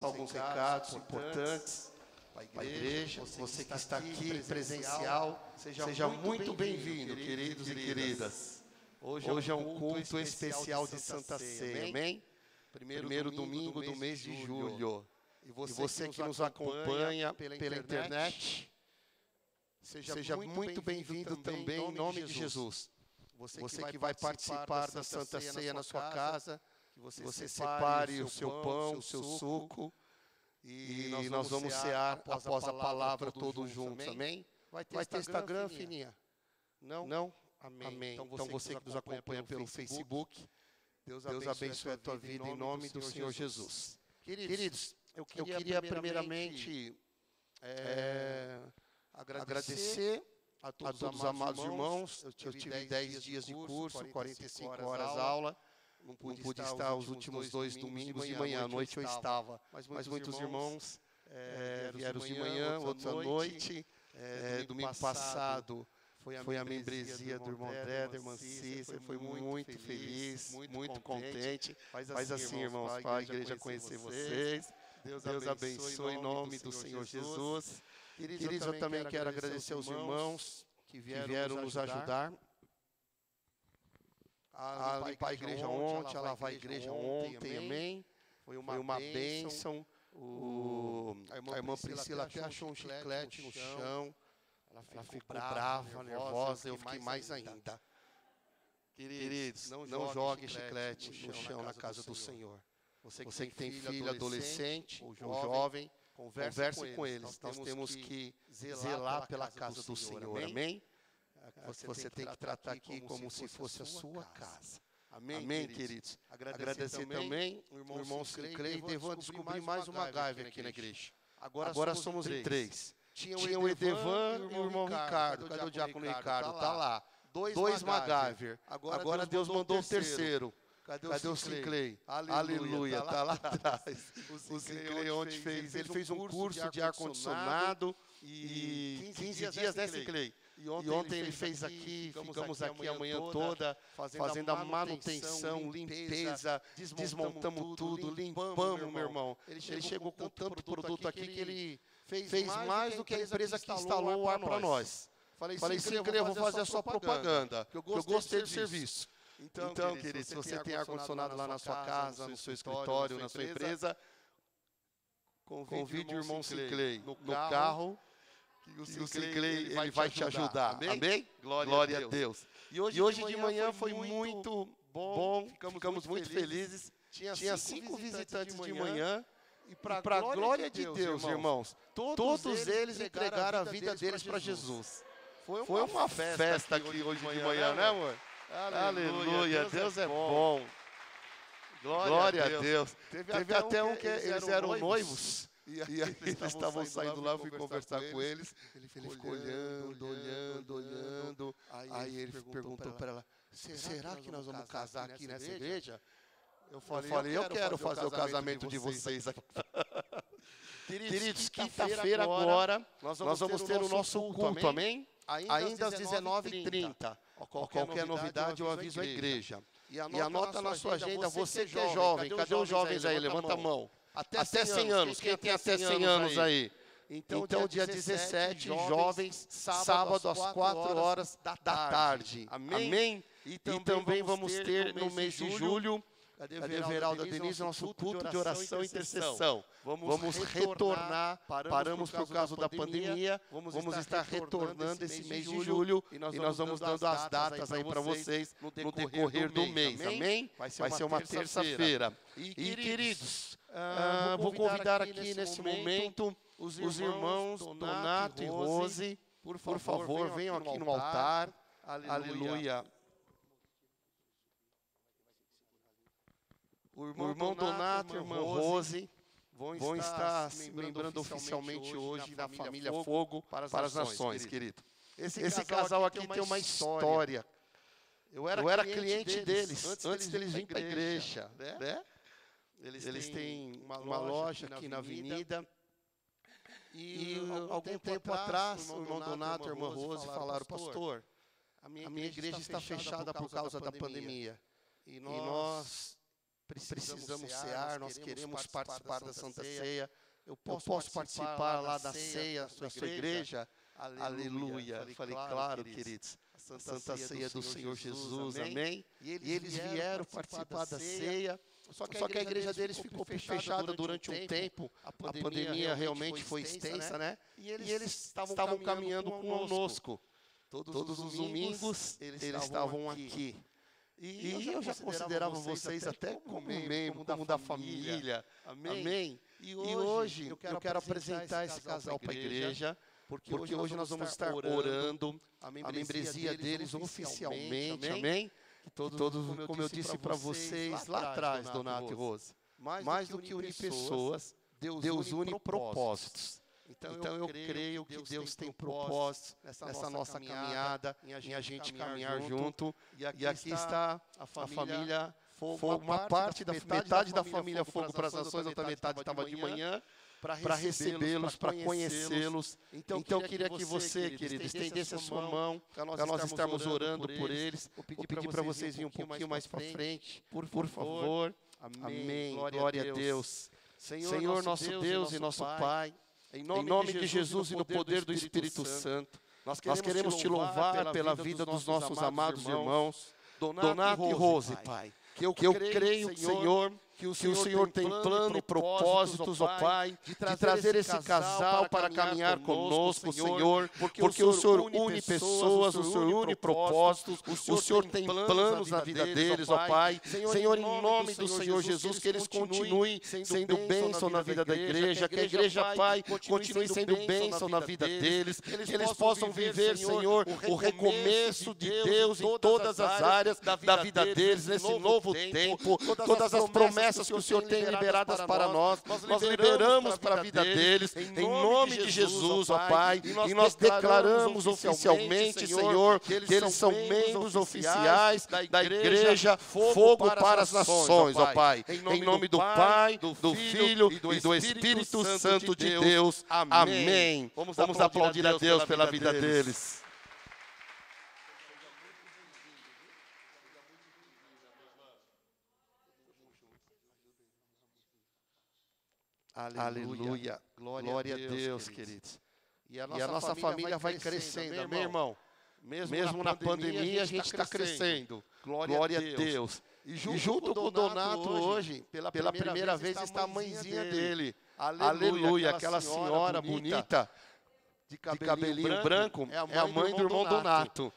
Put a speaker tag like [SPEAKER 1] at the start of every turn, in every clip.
[SPEAKER 1] alguns recados importantes para a igreja. Você que está aqui presencial, seja muito bem-vindo, queridos e queridas. Hoje é um culto especial de Santa Ceia, amém? Primeiro domingo do mês de julho. E você que nos acompanha pela internet, seja muito bem-vindo também em nome de Jesus. Você que vai participar da Santa Ceia na sua casa, que você separe o seu pão, o seu suco, e nós vamos cear após a palavra todos juntos, amém? Vai ter Instagram, Fininha? Não? Amém. Então você que nos acompanha pelo Facebook, Deus abençoe a tua vida em nome do Senhor Jesus. Queridos, eu queria primeiramente agradecer a todos os amados irmãos. Eu tive 10 dias de curso, 45 horas aula. Não pude estar os últimos 2 domingos de manhã. À noite eu estava. Mas muitos irmãos vieram de manhã, outros à noite. Domingo passado foi a membresia do irmão André, da irmã Cícera. Foi muito feliz, muito contente. Faz assim, irmãos, para a igreja conhecer vocês. Deus abençoe em nome do Senhor Jesus. Queridos, eu também quero agradecer aos irmãos que vieram nos ajudar a limpar a igreja ontem, a lavar a igreja ontem, amém? Foi uma bênção. A irmã Priscila até achou um chiclete no chão. Ela ficou brava, nervosa, eu fiquei mais ainda. Queridos, não jogue chiclete no chão na casa do Senhor. Você que tem filho adolescente ou jovem, converse com eles. Nós temos que zelar pela casa do Senhor, amém? Você tem que tratar aqui como se fosse a sua casa. Amém, queridos? Agradecer também o irmão Sinclair e Devan descobrir mais uma MacGyver aqui na igreja. Agora somos em 3. Tinha o Edevan e o irmão Ricardo. Cadê o diácono Ricardo? Está lá. 2 MacGyver. Agora Deus mandou o terceiro. Cadê o Sinclair? Aleluia, está lá atrás. O Sinclair ontem fez um curso de ar-condicionado e 15 dias, né, Sinclair? E ontem ele fez aqui, ficamos aqui a manhã toda, fazendo a manutenção, limpeza, desmontamos tudo, limpamos, meu irmão. Ele chegou com tanto produto aqui que ele fez mais do que a empresa que instalou o ar para nós. Falei, Sinclair, eu vou fazer a sua propaganda, porque eu gostei do serviço. Então, queridos, se você tem ar-condicionado lá na sua casa, no seu escritório, na sua empresa, convide o irmão Sinclair no carro, que o Sinclair ele vai te ajudar. Amém? Glória a Deus. E hoje de manhã foi muito bom, ficamos muito felizes. Tinha 5 visitantes de manhã. E para a glória de Deus, irmãos, todos eles entregaram a vida deles para Jesus. Foi uma festa aqui hoje de manhã, né, amor? Aleluia, Deus é bom. Glória a Deus. Teve até um que eles eram noivos. E aí eles estavam saindo lá, eu fui conversar com eles. Ele ficou olhando. Aí ele perguntou para ela, será que nós vamos casar aqui nessa igreja? Eu falei, eu quero fazer o casamento de vocês aqui. Queridos, quinta-feira agora, nós vamos ter o nosso culto, amém? Ainda às 19h30. Qualquer novidade eu aviso a igreja. E anota na sua agenda, você que é jovem, cadê os jovens aí? Levanta a mão. Até 100 anos, quem tem até 100 anos aí? Então, dia 17, jovens, sábado às 4 horas da tarde. Amém? E também vamos ter no mês de julho, cadê Veralda Denise, nosso culto de oração e intercessão. Vamos retornar, paramos por causa da pandemia, vamos estar retornando esse mês de julho e nós vamos dando as datas aí para vocês no decorrer do mês, amém? Vai ser uma terça-feira. E queridos, vou convidar aqui nesse momento os irmãos Donato e Rose, por favor, venham aqui no altar, aleluia. O irmão Donato e a irmã Rose vão estar se lembrando oficialmente hoje da família Fogo para as Nações, querido. Esse casal aqui tem uma história. Eu era cliente deles antes deles virem para a igreja, né? Eles têm uma loja aqui na avenida. E algum tempo atrás, o irmão Donato e a irmã Rose falaram, pastor, a minha igreja está fechada por causa da pandemia. E nós precisamos cear, nós queremos participar da Santa Ceia. Eu posso participar lá da ceia, da sua igreja? Aleluia. Falei, claro, queridos. A Santa Ceia do Senhor Jesus, amém? E eles vieram participar da ceia. Só que a igreja deles ficou fechada durante um tempo. A pandemia realmente foi extensa, né? E eles estavam caminhando conosco. Todos os domingos eles estavam aqui. E eu já considerava vocês até como membro, como da família. Amém? E hoje eu quero apresentar esse casal para a igreja, porque hoje nós vamos estar orando a membresia deles oficialmente. Amém? Todos, como eu disse para vocês lá atrás, Donato e Rose, mais do que unir pessoas, Deus une propósitos. Então eu creio que Deus tem propósitos nessa nossa caminhada, em a gente caminhar junto. E aqui está a família Fogo, uma metade da família Fogo para as Nações, outra metade estava de manhã, para recebê-los, para conhecê-los. Então eu queria que você, querido, estendesse a sua mão, para nós estarmos orando por eles. Vou pedir para vocês virem um pouquinho mais para frente, por favor. Amém. Glória a Deus. Senhor, nosso Deus e nosso Pai, em nome de Jesus e no poder do Espírito Santo, nós queremos te louvar pela vida dos nossos amados irmãos, Donato e Rose, Pai. Que eu creio, Senhor, que o Senhor tem plano e propósitos, ó Pai, de trazer esse casal para caminhar conosco, Senhor, porque o Senhor une pessoas, o Senhor une propósitos, o Senhor tem planos na vida deles, ó Pai. Senhor, em nome do Senhor Jesus, que eles continuem sendo bênção na vida da igreja, que a igreja, Pai, continue sendo bênção na vida deles, que eles possam viver, Senhor, o recomeço de Deus em todas as áreas da vida deles, nesse novo tempo, todas as promessas que o Senhor tem liberadas para nós liberamos para a vida deles, em nome de Jesus, ó Pai, e nós declaramos oficialmente, Senhor, que eles são membros oficiais da igreja Fogo para as Nações, ó Pai, em nome do Pai, do Filho e do Espírito Santo de Deus, amém. Vamos aplaudir a Deus pela vida deles. Aleluia. Glória a Deus, queridos. E a nossa família vai crescendo, amém, irmão? Mesmo na pandemia, a gente está crescendo. Glória a Deus. E junto com o Donato hoje, pela primeira vez, está a mãezinha dele. Aleluia. Aquela senhora bonita, de cabelinho branco, é a mãe do irmão Donato.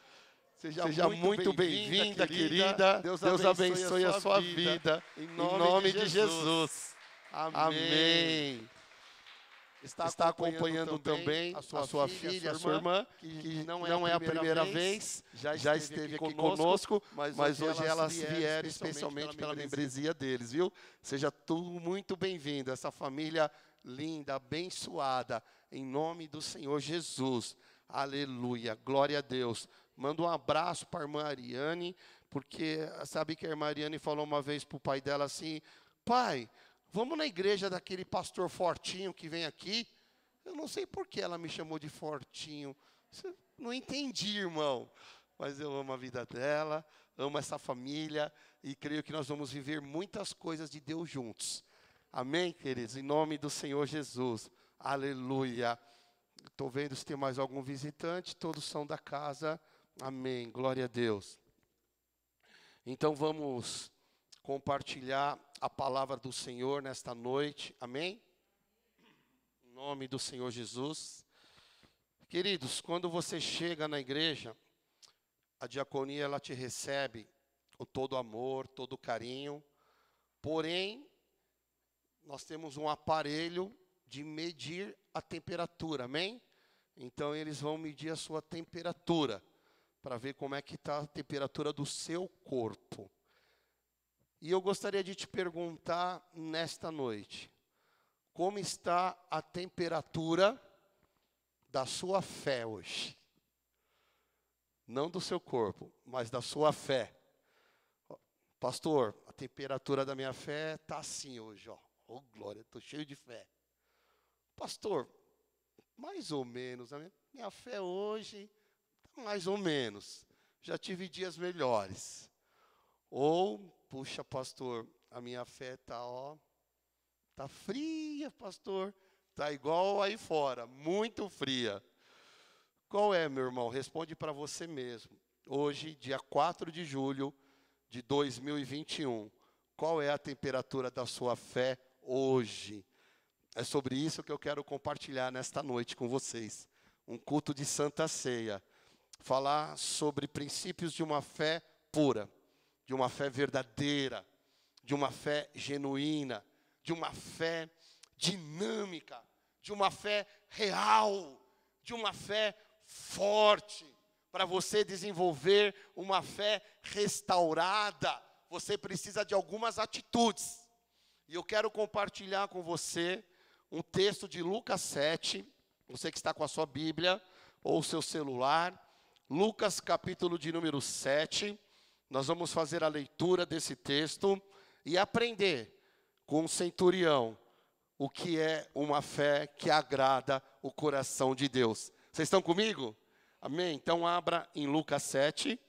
[SPEAKER 1] Seja muito bem-vinda, querida. Deus abençoe a sua vida. Em nome de Jesus. Amém. Está acompanhando também a sua filha, a sua irmã, que não é a primeira vez, já esteve aqui conosco, mas hoje elas vieram especialmente pela membresia deles, viu? Seja tudo muito bem-vindo, essa família linda, abençoada, em nome do Senhor Jesus. Aleluia, glória a Deus. Manda um abraço para a irmã Ariane, porque sabe que a irmã Ariane falou uma vez para o pai dela assim: pai, vamos na igreja daquele pastor fortinho que vem aqui? Eu não sei por que ela me chamou de fortinho. Não entendi, irmão. Mas eu amo a vida dela, amo essa família e creio que nós vamos viver muitas coisas de Deus juntos. Amém, queridos? Em nome do Senhor Jesus. Aleluia. Estou vendo se tem mais algum visitante. Todos são da casa. Amém. Glória a Deus. Então vamos compartilhar a palavra do Senhor nesta noite, amém? Em nome do Senhor Jesus. Queridos, quando você chega na igreja, a diaconia ela te recebe com todo amor, todo carinho, porém, nós temos um aparelho de medir a temperatura, amém? Então, eles vão medir a sua temperatura, para ver como é que está a temperatura do seu corpo. E eu gostaria de te perguntar nesta noite, como está a temperatura da sua fé hoje? Não do seu corpo, mas da sua fé. Pastor, a temperatura da minha fé está assim hoje, ó. Oh, glória, estou cheio de fé. Pastor, mais ou menos, a minha fé hoje está mais ou menos. Já tive dias melhores. Ou, puxa, pastor, A minha fé está, tá fria, pastor. Está igual aí fora, muito fria. Qual é, meu irmão? Responde para você mesmo. Hoje, dia 4 de julho de 2021. Qual é a temperatura da sua fé hoje? É sobre isso que eu quero compartilhar nesta noite com vocês. Um culto de Santa Ceia. Falar sobre princípios de uma fé pura, de uma fé verdadeira, de uma fé genuína, de uma fé dinâmica, de uma fé real, de uma fé forte. Para você desenvolver uma fé restaurada, você precisa de algumas atitudes. E eu quero compartilhar com você um texto de Lucas 7, você que está com a sua Bíblia ou o seu celular, Lucas capítulo de número 7, nós vamos fazer a leitura desse texto e aprender com o centurião o que é uma fé que agrada o coração de Deus. Vocês estão comigo? Amém? Então abra em Lucas 7.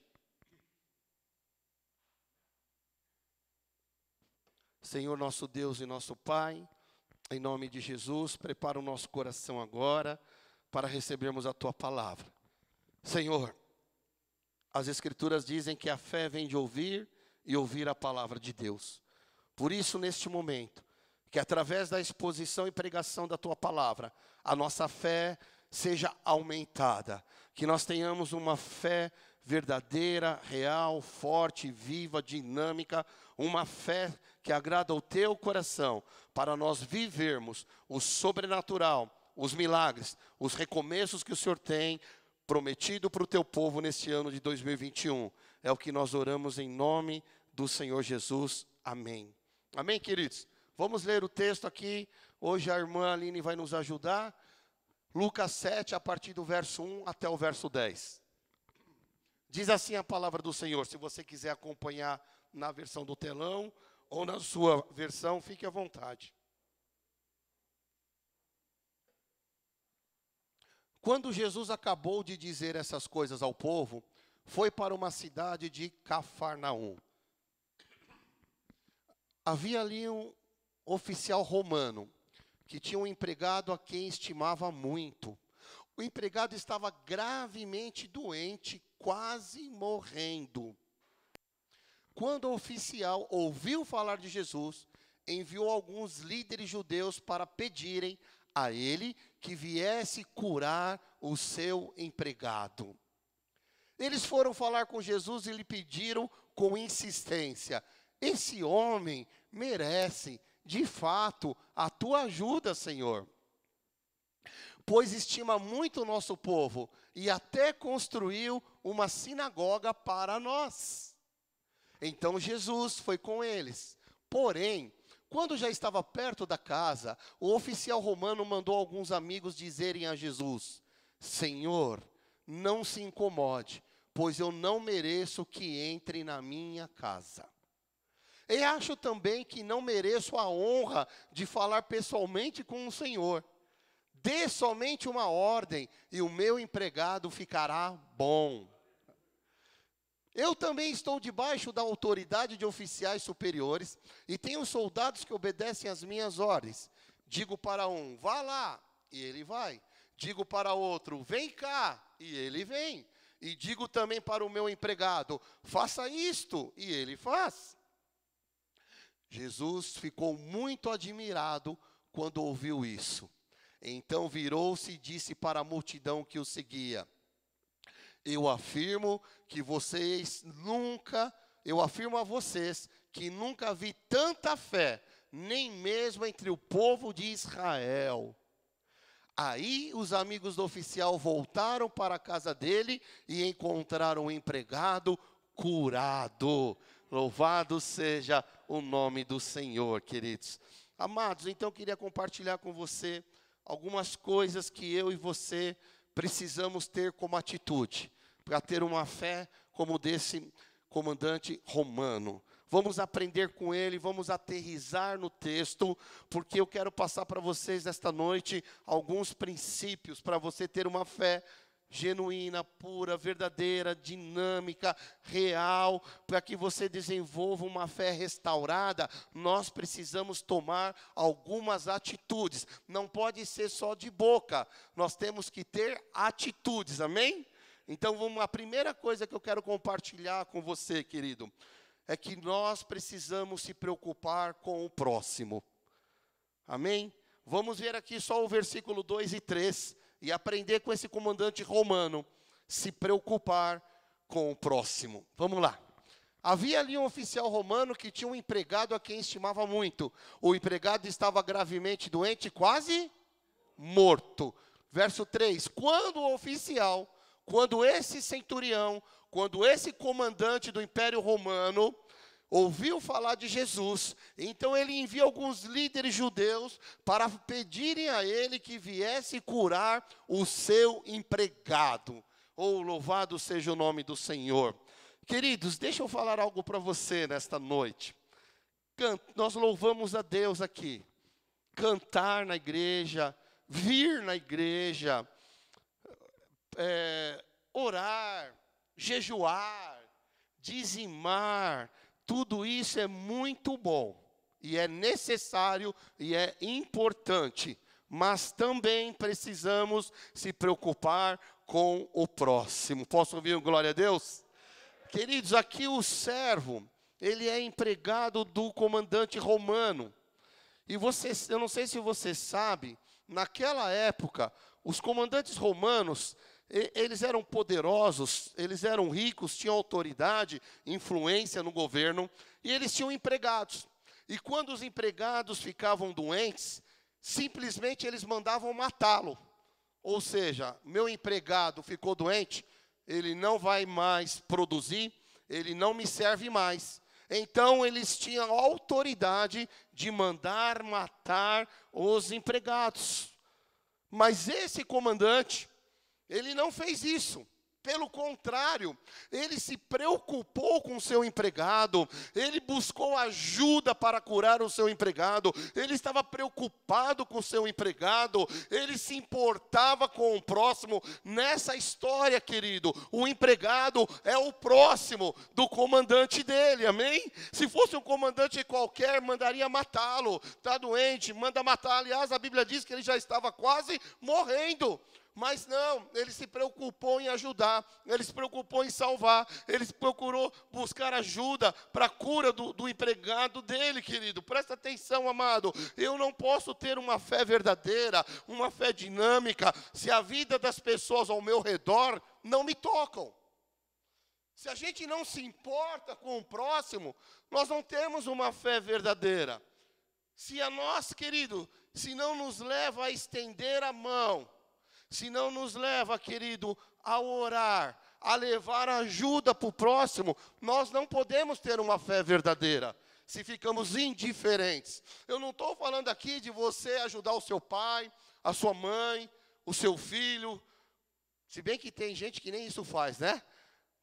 [SPEAKER 1] Senhor nosso Deus e nosso Pai, em nome de Jesus, prepara o nosso coração agora para recebermos a Tua palavra. Senhor, as Escrituras dizem que a fé vem de ouvir e ouvir a palavra de Deus. Por isso, neste momento, que através da exposição e pregação da Tua palavra, a nossa fé seja aumentada. Que nós tenhamos uma fé verdadeira, real, forte, viva, dinâmica, uma fé que agrada ao Teu coração, para nós vivermos o sobrenatural, os milagres, os recomeços que o Senhor tem prometido para o Teu povo neste ano de 2021. É o que nós oramos em nome do Senhor Jesus. Amém. Amém, queridos? Vamos ler o texto aqui. Hoje a irmã Aline vai nos ajudar. Lucas 7, a partir do verso 1 até o verso 10. Diz assim a palavra do Senhor. Se você quiser acompanhar na versão do telão ou na sua versão, fique à vontade. Quando Jesus acabou de dizer essas coisas ao povo, foi para uma cidade de Cafarnaum. Havia ali um oficial romano que tinha um empregado a quem estimava muito. O empregado estava gravemente doente, quase morrendo. Quando o oficial ouviu falar de Jesus, enviou alguns líderes judeus para pedirem a ele que viesse curar o seu empregado. Eles foram falar com Jesus e lhe pediram com insistência: esse homem merece, de fato, a tua ajuda, Senhor, pois estima muito o nosso povo e até construiu uma sinagoga para nós. Então Jesus foi com eles. Porém, quando já estava perto da casa, o oficial romano mandou alguns amigos dizerem a Jesus: Senhor, não se incomode, pois eu não mereço que entre na minha casa. E acho também que não mereço a honra de falar pessoalmente com o Senhor. Dê somente uma ordem e o meu empregado ficará bom. Eu também estou debaixo da autoridade de oficiais superiores e tenho soldados que obedecem às minhas ordens. Digo para um, vá lá, e ele vai. Digo para outro, vem cá, e ele vem. E digo também para o meu empregado, faça isto, e ele faz. Jesus ficou muito admirado quando ouviu isso. Então virou-se e disse para a multidão que o seguia: eu afirmo a vocês que nunca vi tanta fé, nem mesmo entre o povo de Israel. Aí os amigos do oficial voltaram para a casa dele e encontraram o empregado curado. Louvado seja o nome do Senhor, queridos. Amados, então eu queria compartilhar com você algumas coisas que eu e você precisamos ter como atitude, para ter uma fé como desse comandante romano. Vamos aprender com ele, vamos aterrissar no texto, porque eu quero passar para vocês esta noite alguns princípios para você ter uma fé genuína, pura, verdadeira, dinâmica, real, para que você desenvolva uma fé restaurada, nós precisamos tomar algumas atitudes. Não pode ser só de boca, nós temos que ter atitudes, amém? Então, a primeira coisa que eu quero compartilhar com você, querido, é que nós precisamos se preocupar com o próximo. Amém? Vamos ver aqui só o versículo 2 e 3 e aprender com esse comandante romano, se preocupar com o próximo. Vamos lá. Havia ali um oficial romano que tinha um empregado a quem estimava muito. O empregado estava gravemente doente, quase morto. Verso 3, quando esse centurião, quando esse comandante do Império Romano ouviu falar de Jesus, então ele envia alguns líderes judeus para pedirem a ele que viesse curar o seu empregado. Oh, louvado seja o nome do Senhor. Queridos, deixa eu falar algo para você nesta noite. Nós louvamos a Deus aqui. Cantar na igreja, vir na igreja, orar, jejuar, dizimar, tudo isso é muito bom, e é necessário, e é importante, mas também precisamos se preocupar com o próximo. Posso ouvir um glória a Deus? Queridos, aqui o servo, ele é empregado do comandante romano, e eu não sei se você sabe, naquela época, os comandantes romanos, eles eram poderosos, eles eram ricos, tinham autoridade, influência no governo, e eles tinham empregados. E quando os empregados ficavam doentes, simplesmente eles mandavam matá-lo. Ou seja, meu empregado ficou doente, ele não vai mais produzir, ele não me serve mais. Então eles tinham autoridade de mandar matar os empregados. Mas esse comandante, ele não fez isso. Pelo contrário, ele se preocupou com o seu empregado, ele buscou ajuda para curar o seu empregado, ele estava preocupado com o seu empregado, ele se importava com o próximo. Nessa história, querido, o empregado é o próximo do comandante dele, amém? Se fosse um comandante qualquer, mandaria matá-lo, está doente, manda matar. Aliás, a Bíblia diz que ele já estava quase morrendo. Mas não, ele se preocupou em ajudar, ele se preocupou em salvar, ele procurou buscar ajuda para a cura do empregado dele, querido. Presta atenção, amado, eu não posso ter uma fé verdadeira, uma fé dinâmica, se a vida das pessoas ao meu redor não me tocam. Se a gente não se importa com o próximo, nós não temos uma fé verdadeira. Se a nós, querido, se não nos leva a estender a mão, se não nos leva, querido, a orar, a levar ajuda para o próximo, nós não podemos ter uma fé verdadeira, se ficamos indiferentes. Eu não estou falando aqui de você ajudar o seu pai, a sua mãe, o seu filho, se bem que tem gente que nem isso faz, né?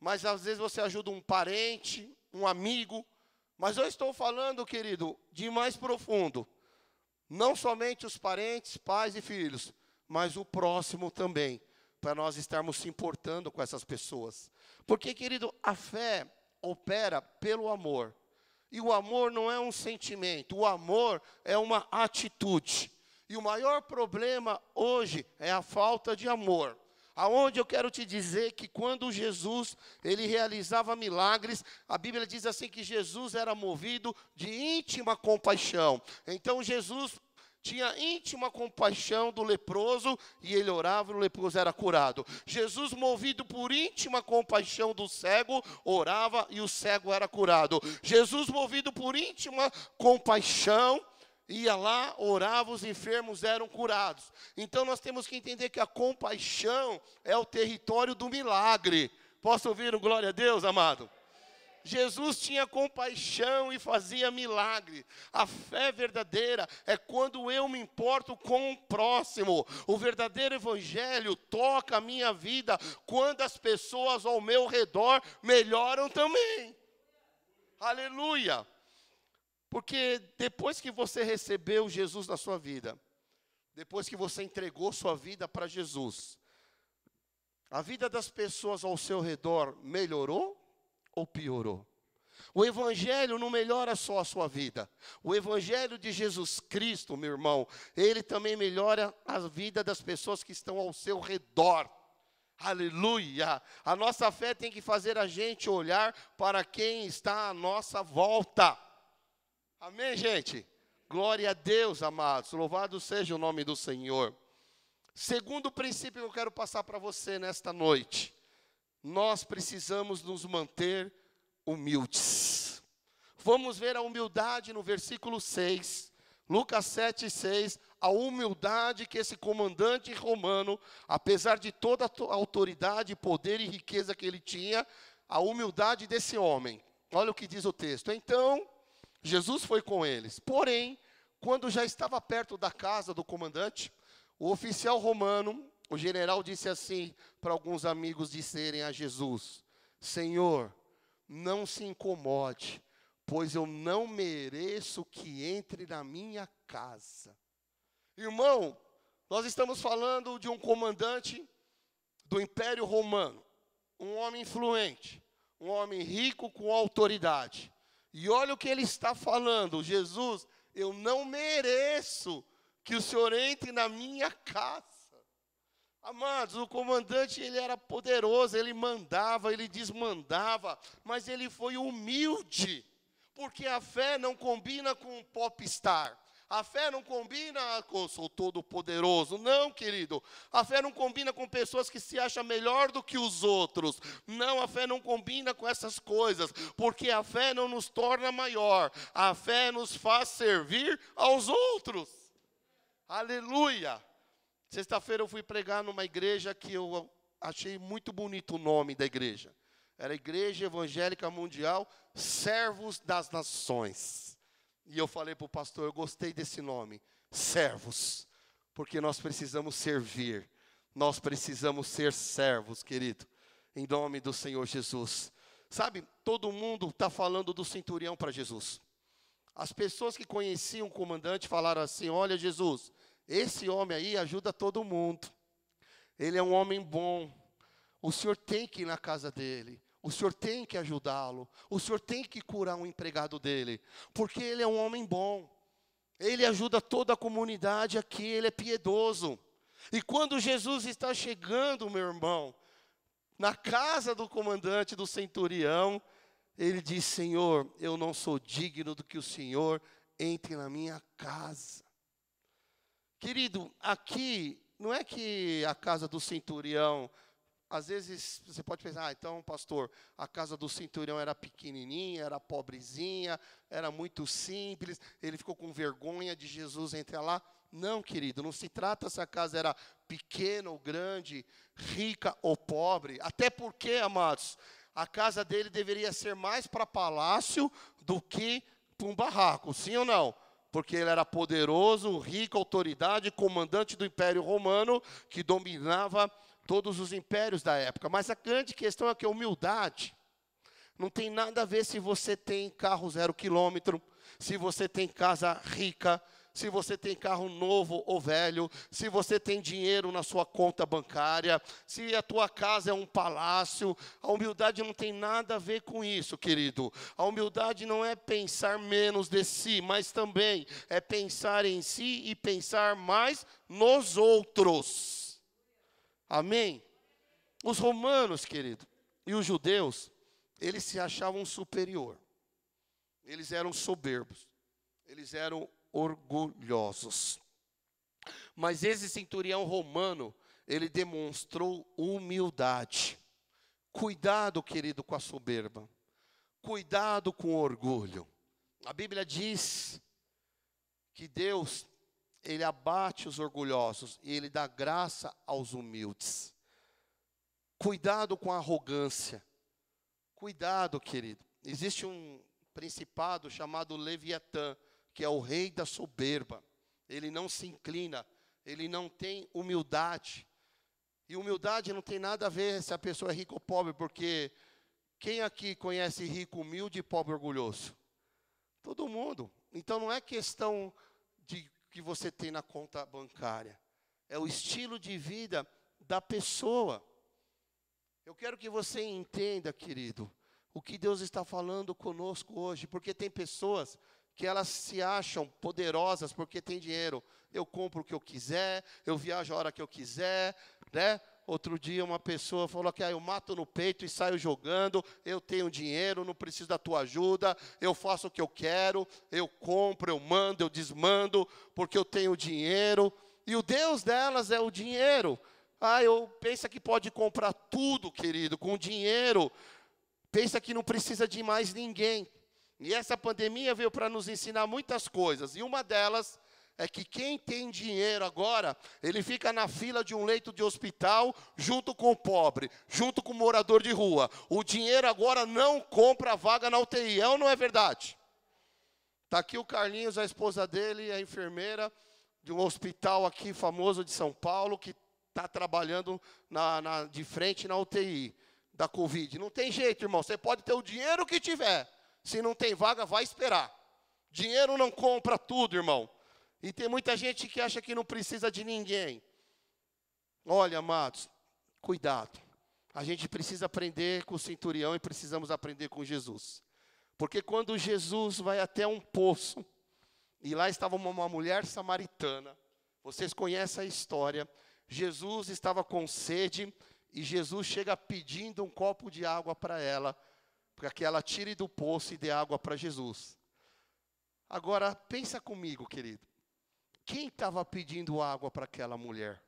[SPEAKER 1] Mas às vezes você ajuda um parente, um amigo, mas eu estou falando, querido, de mais profundo. Não somente os parentes, pais e filhos, mas o próximo também, para nós estarmos se importando com essas pessoas. Porque, querido, a fé opera pelo amor. E o amor não é um sentimento, o amor é uma atitude. E o maior problema hoje é a falta de amor. Aonde eu quero te dizer que quando Jesus, ele realizava milagres, a Bíblia diz assim que Jesus era movido de íntima compaixão. Então Jesus tinha íntima compaixão do leproso, e ele orava e o leproso era curado. Jesus, movido por íntima compaixão do cego, orava e o cego era curado. Jesus, movido por íntima compaixão, ia lá, orava, os enfermos eram curados. Então nós temos que entender que a compaixão é o território do milagre. Posso ouvir um glória a Deus, amado? Jesus tinha compaixão e fazia milagre. A fé verdadeira é quando eu me importo com o próximo. O verdadeiro evangelho toca a minha vida quando as pessoas ao meu redor melhoram também. Aleluia! Porque depois que você recebeu Jesus na sua vida, depois que você entregou sua vida para Jesus, A vida das pessoas ao seu redor melhorou ou piorou? O Evangelho não melhora só a sua vida. O Evangelho de Jesus Cristo, meu irmão, ele também melhora a vida das pessoas que estão ao seu redor. Aleluia! A nossa fé tem que fazer a gente olhar para quem está à nossa volta. Amém, gente? Glória a Deus, amados. Louvado seja o nome do Senhor. Segundo princípio que eu quero passar para você nesta noite. Nós precisamos nos manter humildes. Vamos ver a humildade no versículo 6. Lucas 7:6. A humildade que esse comandante romano, apesar de toda a autoridade, poder e riqueza que ele tinha, a humildade desse homem. Olha o que diz o texto. Então, Jesus foi com eles. Porém, quando já estava perto da casa do comandante, o oficial romano, o general, disse assim para alguns amigos dizerem a Jesus: Senhor, não se incomode, pois eu não mereço que entre na minha casa. Irmão, nós estamos falando de um comandante do Império Romano, um homem influente, um homem rico com autoridade. E olha o que ele está falando: Jesus, eu não mereço que o Senhor entre na minha casa. Amados, o comandante, ele era poderoso, ele mandava, ele desmandava, mas ele foi humilde, porque a fé não combina com um popstar. A fé não combina com eu sou todo poderoso. Não, querido. A fé não combina com pessoas que se acham melhor do que os outros. Não, a fé não combina com essas coisas, porque a fé não nos torna maior. A fé nos faz servir aos outros. Aleluia! Sexta-feira eu fui pregar numa igreja que eu achei muito bonito o nome da igreja. Era a Igreja Evangélica Mundial Servos das Nações. E eu falei para o pastor, eu gostei desse nome, servos, porque nós precisamos servir. Nós precisamos ser servos, querido, em nome do Senhor Jesus. Sabe, todo mundo está falando do centurião para Jesus. As pessoas que conheciam o comandante falaram assim: olha, Jesus, esse homem aí ajuda todo mundo. Ele é um homem bom. O senhor tem que ir na casa dele. O senhor tem que ajudá-lo. O senhor tem que curar um empregado dele. Porque ele é um homem bom. Ele ajuda toda a comunidade aqui. Ele é piedoso. E quando Jesus está chegando, meu irmão, na casa do comandante, do centurião, ele diz: Senhor, eu não sou digno do que o Senhor entre na minha casa. Querido, aqui, não é que a casa do centurião, às vezes você pode pensar, então, pastor, a casa do centurião era pequenininha, era pobrezinha, era muito simples, ele ficou com vergonha de Jesus entrar lá. Não, querido, não se trata se a casa era pequena ou grande, rica ou pobre, até porque, amados, a casa dele deveria ser mais para palácio do que para um barraco, sim ou não? Porque ele era poderoso, rico, autoridade, comandante do Império Romano, que dominava todos os impérios da época. Mas a grande questão é que a humildade não tem nada a ver se você tem carro 0 quilômetro, se você tem casa rica, se você tem carro novo ou velho, se você tem dinheiro na sua conta bancária, se a tua casa é um palácio. A humildade não tem nada a ver com isso, querido. A humildade não é pensar menos de si, mas também é pensar em si e pensar mais nos outros. Amém? Os romanos, querido, e os judeus, eles se achavam superior. Eles eram soberbos. Eles eram orgulhosos. Mas esse centurião romano, ele demonstrou humildade. Cuidado, querido, com a soberba. Cuidado com o orgulho. A Bíblia diz que Deus, ele abate os orgulhosos e ele dá graça aos humildes. Cuidado com a arrogância. Cuidado, querido. Existe um principado chamado Leviatã, que é o rei da soberba. Ele não se inclina, ele não tem humildade. E humildade não tem nada a ver se a pessoa é rica ou pobre, porque quem aqui conhece rico humilde e pobre orgulhoso? Todo mundo. Então não é questão de que você tem na conta bancária. É o estilo de vida da pessoa. Eu quero que você entenda, querido, o que Deus está falando conosco hoje, porque tem pessoas que elas se acham poderosas porque tem dinheiro. Eu compro o que eu quiser, eu viajo a hora que eu quiser, né? Outro dia uma pessoa falou que eu mato no peito e saio jogando, eu tenho dinheiro, não preciso da tua ajuda, eu faço o que eu quero, eu compro, eu mando, eu desmando, porque eu tenho dinheiro. E o Deus delas é o dinheiro. Eu penso que pode comprar tudo, querido, com dinheiro. Pensa que não precisa de mais ninguém. E essa pandemia veio para nos ensinar muitas coisas. E uma delas é que quem tem dinheiro agora, ele fica na fila de um leito de hospital junto com o pobre, junto com o morador de rua. O dinheiro agora não compra vaga na UTI, é ou não é verdade? Está aqui o Carlinhos, a esposa dele, a enfermeira de um hospital aqui famoso de São Paulo, que está trabalhando de frente na UTI da Covid. Não tem jeito, irmão, você pode ter o dinheiro que tiver. Se não tem vaga, vai esperar. Dinheiro não compra tudo, irmão. E tem muita gente que acha que não precisa de ninguém. Olha, amados, cuidado. A gente precisa aprender com o centurião e precisamos aprender com Jesus. Porque quando Jesus vai até um poço, e lá estava uma mulher samaritana, vocês conhecem a história, Jesus estava com sede, e Jesus chega pedindo um copo de água para ela, para que ela tire do poço e dê água para Jesus. Agora, pensa comigo, querido. Quem estava pedindo água para aquela mulher?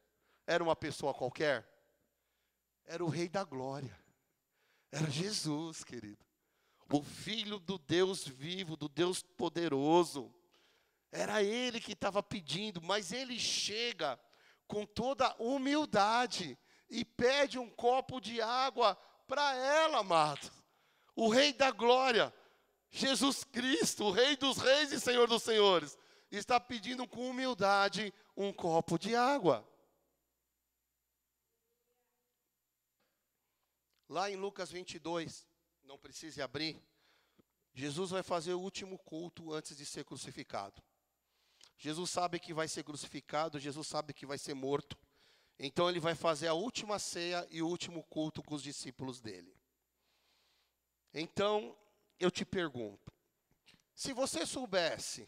[SPEAKER 1] Era uma pessoa qualquer? Era o Rei da Glória. Era Jesus, querido. O Filho do Deus vivo, do Deus poderoso. Era Ele que estava pedindo, mas Ele chega com toda humildade e pede um copo de água para ela, amado. O Rei da Glória, Jesus Cristo, o Rei dos Reis e Senhor dos Senhores, está pedindo com humildade um copo de água. Lá em Lucas 22, não precise abrir, Jesus vai fazer o último culto antes de ser crucificado. Jesus sabe que vai ser crucificado, Jesus sabe que vai ser morto. Então ele vai fazer a última ceia e o último culto com os discípulos dele. Então, eu te pergunto, se você soubesse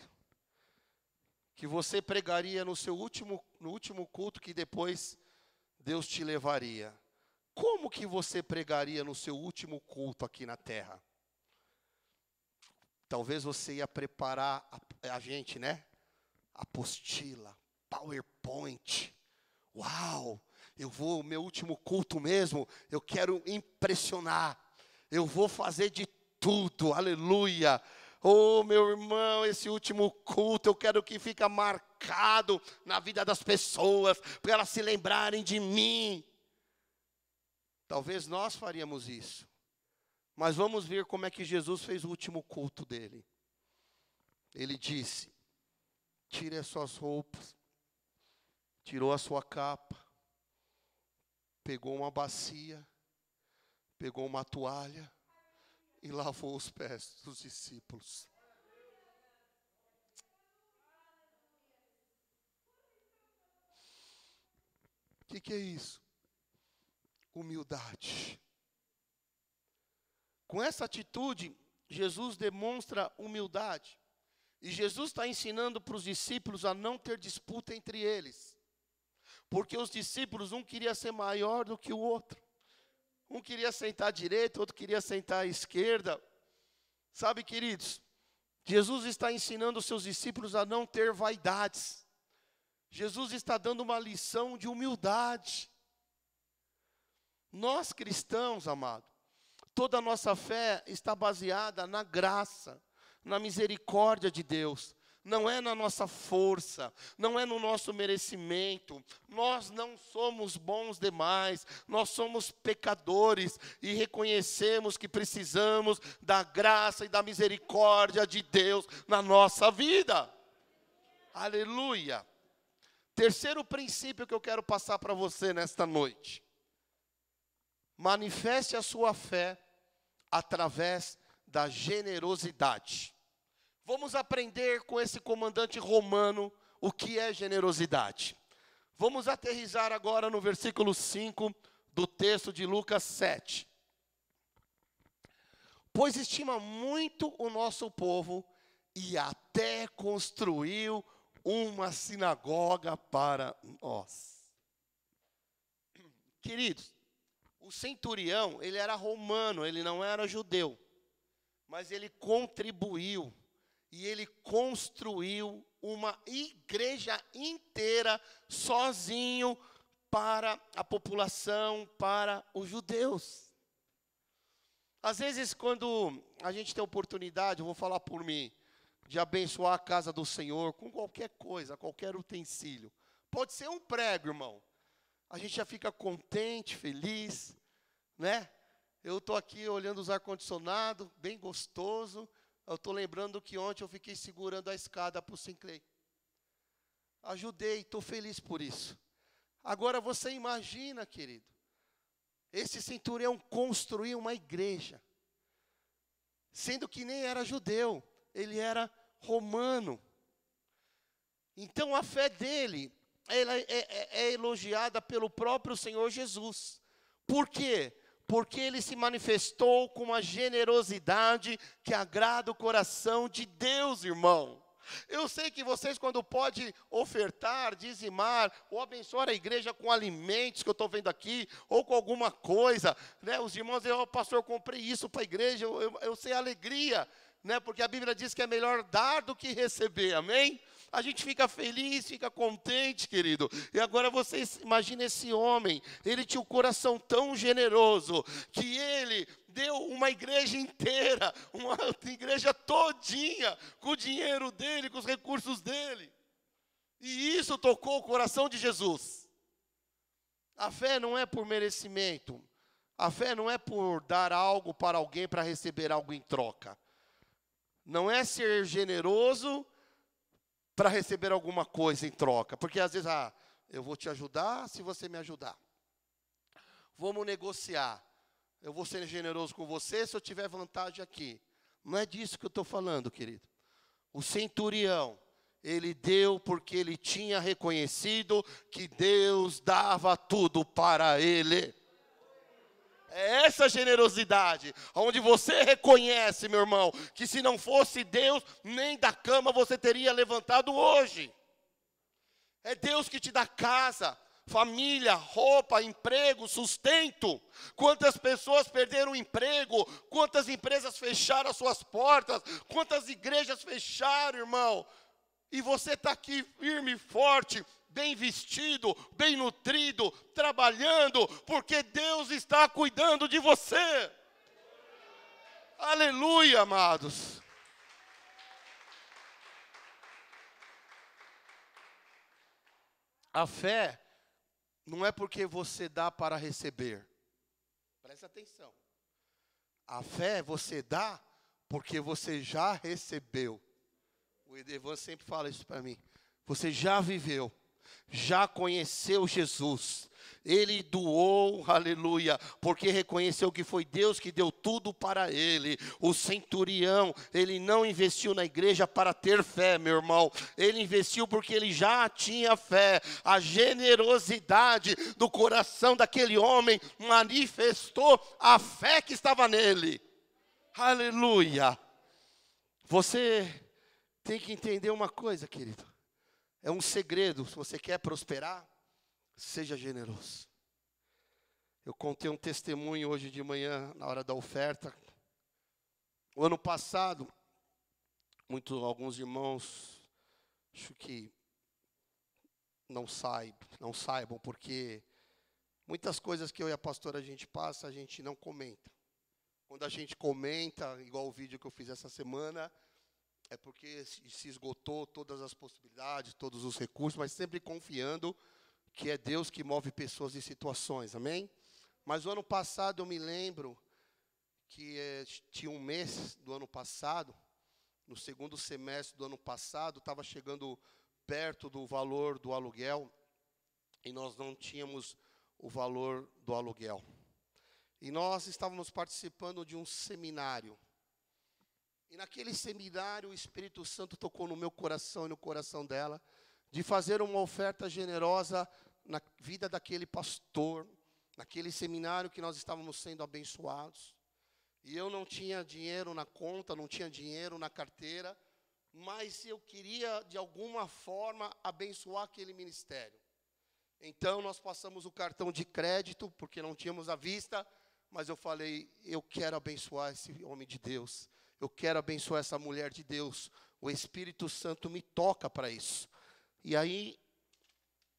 [SPEAKER 1] que você pregaria no último culto que depois Deus te levaria, como que você pregaria no seu último culto aqui na terra? Talvez você ia preparar a gente, né? Apostila, PowerPoint. Uau, o meu último culto mesmo, eu quero impressionar. Eu vou fazer de tudo, aleluia. Oh, meu irmão, esse último culto, eu quero que fique marcado na vida das pessoas, para elas se lembrarem de mim. Talvez nós faríamos isso. Mas vamos ver como é que Jesus fez o último culto dele. Ele disse, tire as suas roupas, tirou a sua capa, pegou uma bacia, pegou uma toalha, e lavou os pés dos discípulos. O que é isso? Humildade. Com essa atitude, Jesus demonstra humildade. E Jesus está ensinando para os discípulos a não ter disputa entre eles. Porque os discípulos, um queria ser maior do que o outro. Um queria sentar à direita, outro queria sentar à esquerda. Sabe, queridos, Jesus está ensinando os seus discípulos a não ter vaidades. Jesus está dando uma lição de humildade. Nós cristãos, amado, toda a nossa fé está baseada na graça, na misericórdia de Deus. Não é na nossa força, não é no nosso merecimento. Nós não somos bons demais, nós somos pecadores e reconhecemos que precisamos da graça e da misericórdia de Deus na nossa vida. Aleluia. Terceiro princípio que eu quero passar para você nesta noite. Manifeste a sua fé através da generosidade. Vamos aprender com esse comandante romano o que é generosidade. Vamos aterrissar agora no versículo 5 do texto de Lucas 7. Pois estima muito o nosso povo e até construiu uma sinagoga para nós. Queridos, o centurião, ele era romano, ele não era judeu. Mas ele contribuiu e ele construiu uma igreja inteira sozinho para a população, para os judeus. Às vezes, quando a gente tem oportunidade, eu vou falar por mim, de abençoar a casa do Senhor com qualquer coisa, qualquer utensílio. Pode ser um prego, irmão. A gente já fica contente, feliz, né? Eu estou aqui olhando os ar-condicionados, bem gostoso. Eu estou lembrando que ontem eu fiquei segurando a escada para o Sinclair. Ajudei, estou feliz por isso. Agora você imagina, querido, esse centurião construiu uma igreja, sendo que nem era judeu, ele era romano. Então a fé dele ela é elogiada pelo próprio Senhor Jesus. Por quê? Porque ele se manifestou com uma generosidade que agrada o coração de Deus, irmão. Eu sei que vocês, quando podem ofertar, dizimar, ou abençoar a igreja com alimentos, que eu estou vendo aqui, ou com alguma coisa, né? Os irmãos, pastor, eu comprei isso para a igreja, eu sei a alegria, né? Porque a Bíblia diz que é melhor dar do que receber, amém? A gente fica feliz, fica contente, querido. E agora vocês imaginem esse homem, ele tinha um coração tão generoso, que ele deu uma igreja inteira, uma igreja todinha, com o dinheiro dele, com os recursos dele. E isso tocou o coração de Jesus. A fé não é por merecimento. A fé não é por dar algo para alguém para receber algo em troca. Não é ser generoso para receber alguma coisa em troca. Porque às vezes, eu vou te ajudar se você me ajudar. Vamos negociar. Eu vou ser generoso com você se eu tiver vantagem aqui. Não é disso que eu estou falando, querido. O centurião, ele deu porque ele tinha reconhecido que Deus dava tudo para ele. É essa generosidade, onde você reconhece, meu irmão, que se não fosse Deus, nem da cama você teria levantado hoje. É Deus que te dá casa, família, roupa, emprego, sustento. Quantas pessoas perderam o emprego, quantas empresas fecharam as suas portas, quantas igrejas fecharam, irmão. E você está aqui firme e forte, bem vestido, bem nutrido, trabalhando, porque Deus está cuidando de você. Aleluia, amados. A fé não é porque você dá para receber. Presta atenção. A fé você dá porque você já recebeu. O Edevan sempre fala isso para mim. Você já viveu, já conheceu Jesus. Ele doou, aleluia, porque reconheceu que foi Deus que deu tudo para ele. O centurião, ele não investiu na igreja para ter fé, meu irmão. Ele investiu porque ele já tinha fé. A generosidade do coração daquele homem manifestou a fé que estava nele. Aleluia. Você tem que entender uma coisa, querido. É um segredo. Se você quer prosperar, seja generoso. Eu contei um testemunho hoje de manhã, na hora da oferta. O ano passado, alguns irmãos, acho que não saibam, porque muitas coisas que eu e a pastora a gente passa, a gente não comenta. Quando a gente comenta, igual o vídeo que eu fiz essa semana, é porque se esgotou todas as possibilidades, todos os recursos, mas sempre confiando que é Deus que move pessoas e situações, amém? Mas o ano passado eu me lembro que tinha um mês do ano passado, no segundo semestre do ano passado, estava chegando perto do valor do aluguel, e nós não tínhamos o valor do aluguel. E nós estávamos participando de um seminário. E naquele seminário o Espírito Santo tocou no meu coração e no coração dela, de fazer uma oferta generosa na vida daquele pastor, naquele seminário que nós estávamos sendo abençoados. E eu não tinha dinheiro na conta, não tinha dinheiro na carteira, mas eu queria, de alguma forma, abençoar aquele ministério. Então, nós passamos o cartão de crédito, porque não tínhamos à vista, mas eu falei, eu quero abençoar esse homem de Deus. Eu quero abençoar essa mulher de Deus. O Espírito Santo me toca para isso. E aí,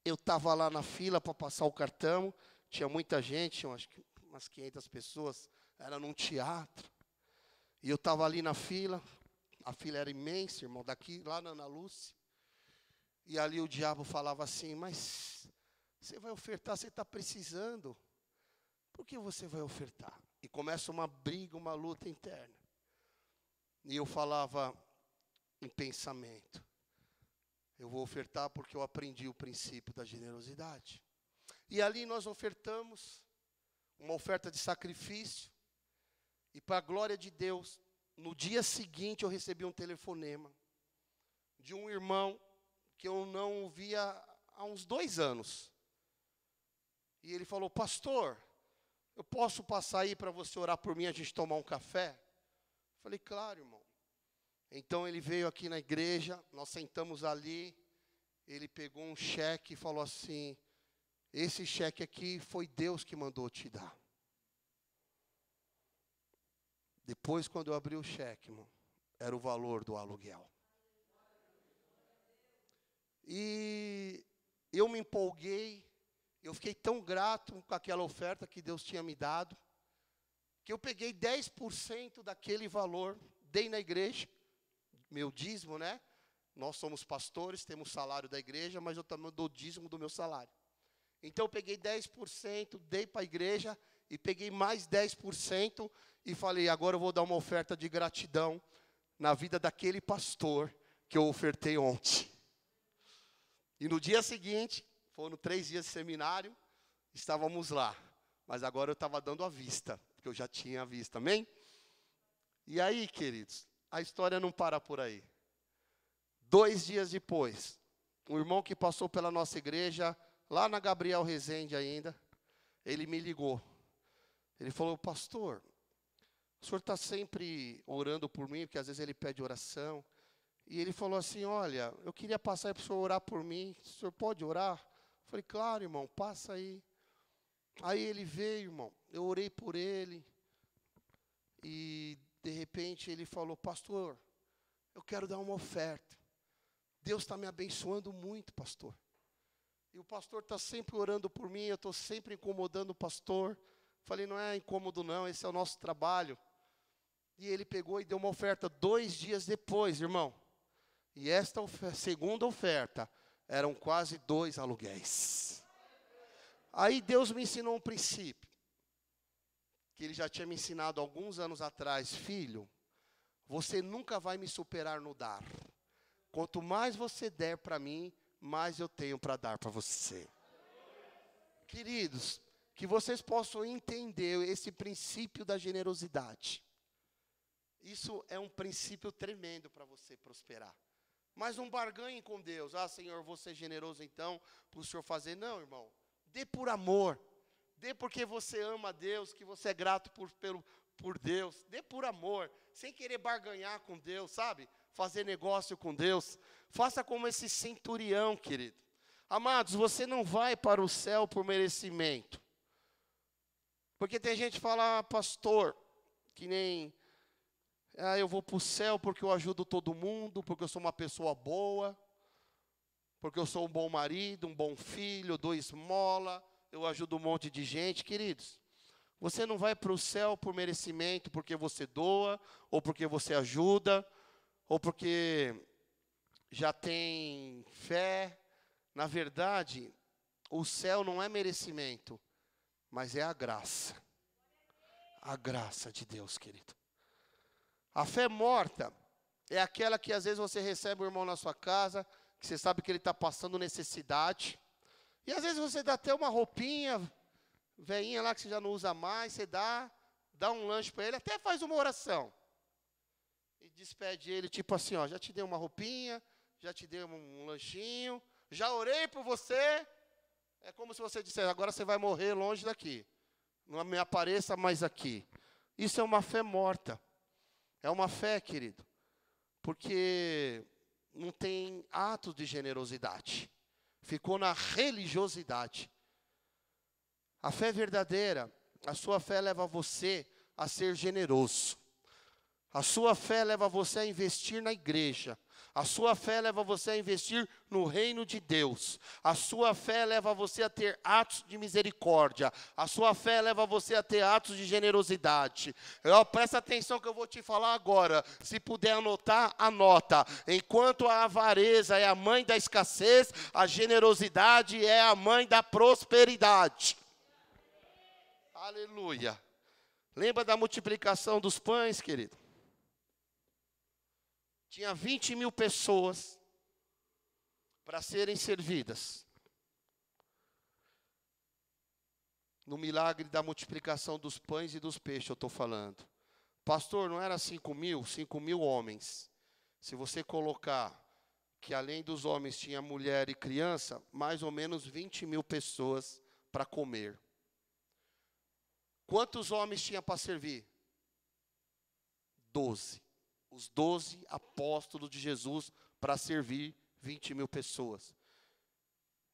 [SPEAKER 1] eu estava lá na fila para passar o cartão. Tinha muita gente, tinha acho que umas 500 pessoas. Era num teatro. E eu estava ali na fila. A fila era imensa, irmão, daqui lá na Ana Lúcia. E ali o diabo falava assim, mas você vai ofertar, você está precisando. Por que você vai ofertar? E começa uma briga, uma luta interna. E eu falava em pensamento. Eu vou ofertar porque eu aprendi o princípio da generosidade. E ali nós ofertamos uma oferta de sacrifício. E para a glória de Deus, no dia seguinte eu recebi um telefonema de um irmão que eu não via há uns 2 anos. E ele falou, pastor, eu posso passar aí para você orar por mim, a gente tomar um café? Falei, claro, irmão. Então ele veio aqui na igreja, nós sentamos ali, ele pegou um cheque e falou assim, esse cheque aqui foi Deus que mandou te dar. Depois, quando eu abri o cheque, irmão, era o valor do aluguel. E eu me empolguei, eu fiquei tão grato com aquela oferta que Deus tinha me dado, que eu peguei 10% daquele valor, dei na igreja, meu dízimo, né? Nós somos pastores, temos salário da igreja, mas eu também dou dízimo do meu salário. Então eu peguei 10%, dei para a igreja e peguei mais 10% e falei, agora eu vou dar uma oferta de gratidão na vida daquele pastor que eu ofertei ontem. E no dia seguinte, foram 3 dias de seminário, estávamos lá. Mas agora eu estava dando à vista, porque eu já tinha à vista, amém? E aí, queridos, a história não para por aí. 2 dias depois, um irmão que passou pela nossa igreja, lá na Gabriel Rezende ainda, ele me ligou. Ele falou, pastor, o senhor está sempre orando por mim, porque às vezes ele pede oração. E ele falou assim, olha, eu queria passar aí para o senhor orar por mim, o senhor pode orar? Eu falei, claro, irmão, passa aí. Aí ele veio, irmão, eu orei por ele, e de repente ele falou, pastor, eu quero dar uma oferta. Deus está me abençoando muito, pastor. E o pastor está sempre orando por mim, eu estou sempre incomodando o pastor. Falei, não é incômodo não, esse é o nosso trabalho. E ele pegou e deu uma oferta 2 dias depois, irmão. E esta segunda oferta, eram quase 2 aluguéis. Aí Deus me ensinou um princípio, que Ele já tinha me ensinado alguns anos atrás. Filho, você nunca vai me superar no dar. Quanto mais você der para mim, mais eu tenho para dar para você. Queridos, que vocês possam entender esse princípio da generosidade. Isso é um princípio tremendo para você prosperar. Mas não barganhe com Deus. Ah, Senhor, vou ser generoso então, para o Senhor fazer. Não, irmão. Dê por amor. Dê porque você ama a Deus, que você é grato por Deus. Dê por amor, sem querer barganhar com Deus, sabe? Fazer negócio com Deus. Faça como esse centurião, querido. Amados, você não vai para o céu por merecimento. Porque tem gente que fala, ah, pastor, que nem... Ah, eu vou para o céu porque eu ajudo todo mundo, porque eu sou uma pessoa boa, porque eu sou um bom marido, um bom filho, dou esmola, eu ajudo um monte de gente. Queridos, você não vai para o céu por merecimento, porque você doa, ou porque você ajuda, ou porque já tem fé. Na verdade, o céu não é merecimento, mas é a graça. A graça de Deus, querido. A fé morta é aquela que às vezes você recebe um irmão na sua casa, que você sabe que ele está passando necessidade. E às vezes você dá até uma roupinha, velhinha lá que você já não usa mais, você dá um lanche para ele, até faz uma oração. E despede ele, tipo assim, ó, já te dei uma roupinha, já te dei um lanchinho, já orei por você. É como se você dissesse, agora você vai morrer longe daqui. não me apareça mais aqui. Isso é uma fé morta. É uma fé, querido, porque não tem atos de generosidade. Ficou na religiosidade. A fé verdadeira, a sua fé leva você a ser generoso. A sua fé leva você a investir na igreja. A sua fé leva você a investir no reino de Deus. A sua fé leva você a ter atos de misericórdia. A sua fé leva você a ter atos de generosidade. Presta atenção que eu vou te falar agora. Se puder anotar, anota. Enquanto a avareza é a mãe da escassez, a generosidade é a mãe da prosperidade. Aleluia. Lembra da multiplicação dos pães, querido? Tinha 20.000 pessoas para serem servidas. No milagre da multiplicação dos pães e dos peixes, eu estou falando. Pastor, não era 5.000? 5.000 homens. Se você colocar que além dos homens tinha mulher e criança, mais ou menos 20.000 pessoas para comer. Quantos homens tinha para servir? 12. Os 12 apóstolos de Jesus para servir 20.000 pessoas.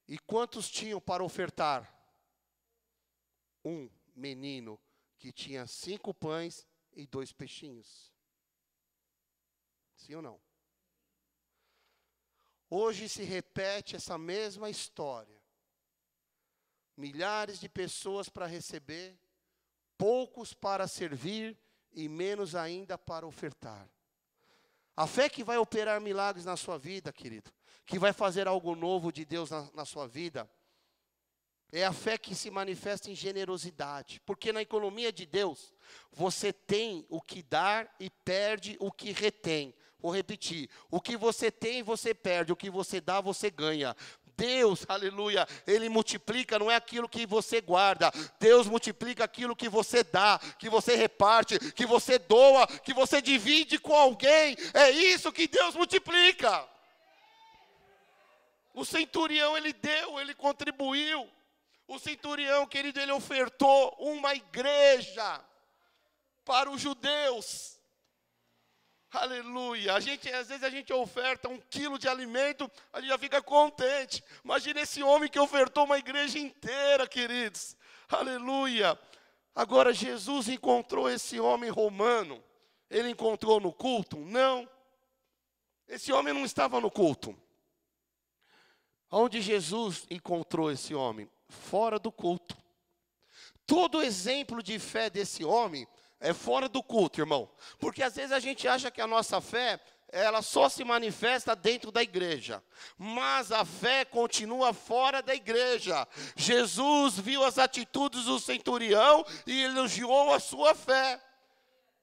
[SPEAKER 1] E quantos tinham para ofertar? Um menino que tinha 5 pães e 2 peixinhos. Sim ou não? Hoje se repete essa mesma história. Milhares de pessoas para receber, poucos para servir e menos ainda para ofertar. A fé que vai operar milagres na sua vida, querido, que vai fazer algo novo de Deus na sua vida, é a fé que se manifesta em generosidade. Porque na economia de Deus, você tem o que dar e perde o que retém. Vou repetir, o que você tem, você perde, o que você dá, você ganha. Deus, aleluia, Ele multiplica, não é aquilo que você guarda. Deus multiplica aquilo que você dá, que você reparte, que você doa, que você divide com alguém. É isso que Deus multiplica. O centurião, ele deu, ele contribuiu. O centurião, querido, ele ofertou uma igreja para os judeus. Aleluia. Às vezes a gente oferta 1 quilo de alimento, a gente já fica contente. Imagina esse homem que ofertou uma igreja inteira, queridos. Aleluia. Agora Jesus encontrou esse homem romano. Ele encontrou no culto? Não. Esse homem não estava no culto. Onde Jesus encontrou esse homem? Fora do culto. Todo exemplo de fé desse homem é fora do culto, irmão. Porque às vezes a gente acha que a nossa fé, ela só se manifesta dentro da igreja. Mas a fé continua fora da igreja. Jesus viu as atitudes do centurião e elogiou a sua fé.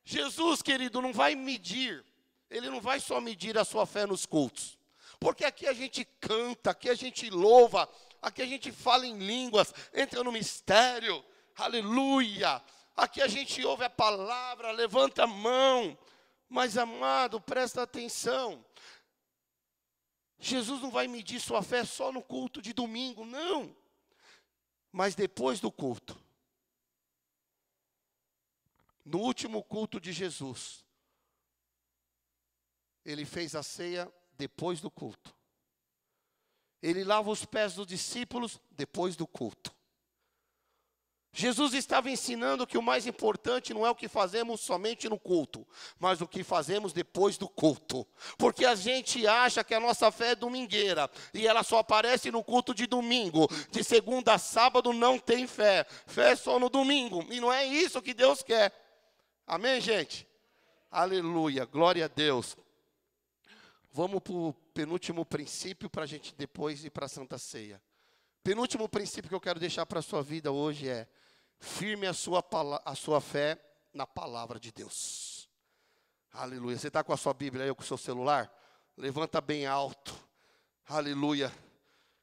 [SPEAKER 1] Jesus, querido, não vai medir. Ele não vai só medir a sua fé nos cultos. Porque aqui a gente canta, aqui a gente louva, aqui a gente fala em línguas, entra no mistério. Aleluia. Aqui a gente ouve a palavra, levanta a mão. Mas, amado, presta atenção. Jesus não vai medir sua fé só no culto de domingo, não. Mas depois do culto. No último culto de Jesus, ele fez a ceia depois do culto. Ele lava os pés dos discípulos depois do culto. Jesus estava ensinando que o mais importante não é o que fazemos somente no culto, mas o que fazemos depois do culto. Porque a gente acha que a nossa fé é domingueira, e ela só aparece no culto de domingo. De segunda a sábado não tem fé. Fé é só no domingo, e não é isso que Deus quer. Amém, gente? Aleluia, glória a Deus. Vamos para o penúltimo princípio para a gente depois ir para a Santa Ceia. Penúltimo princípio que eu quero deixar para a sua vida hoje é: firme a sua fé na palavra de Deus. Aleluia. Você está com a sua Bíblia aí ou com o seu celular? Levanta bem alto. Aleluia.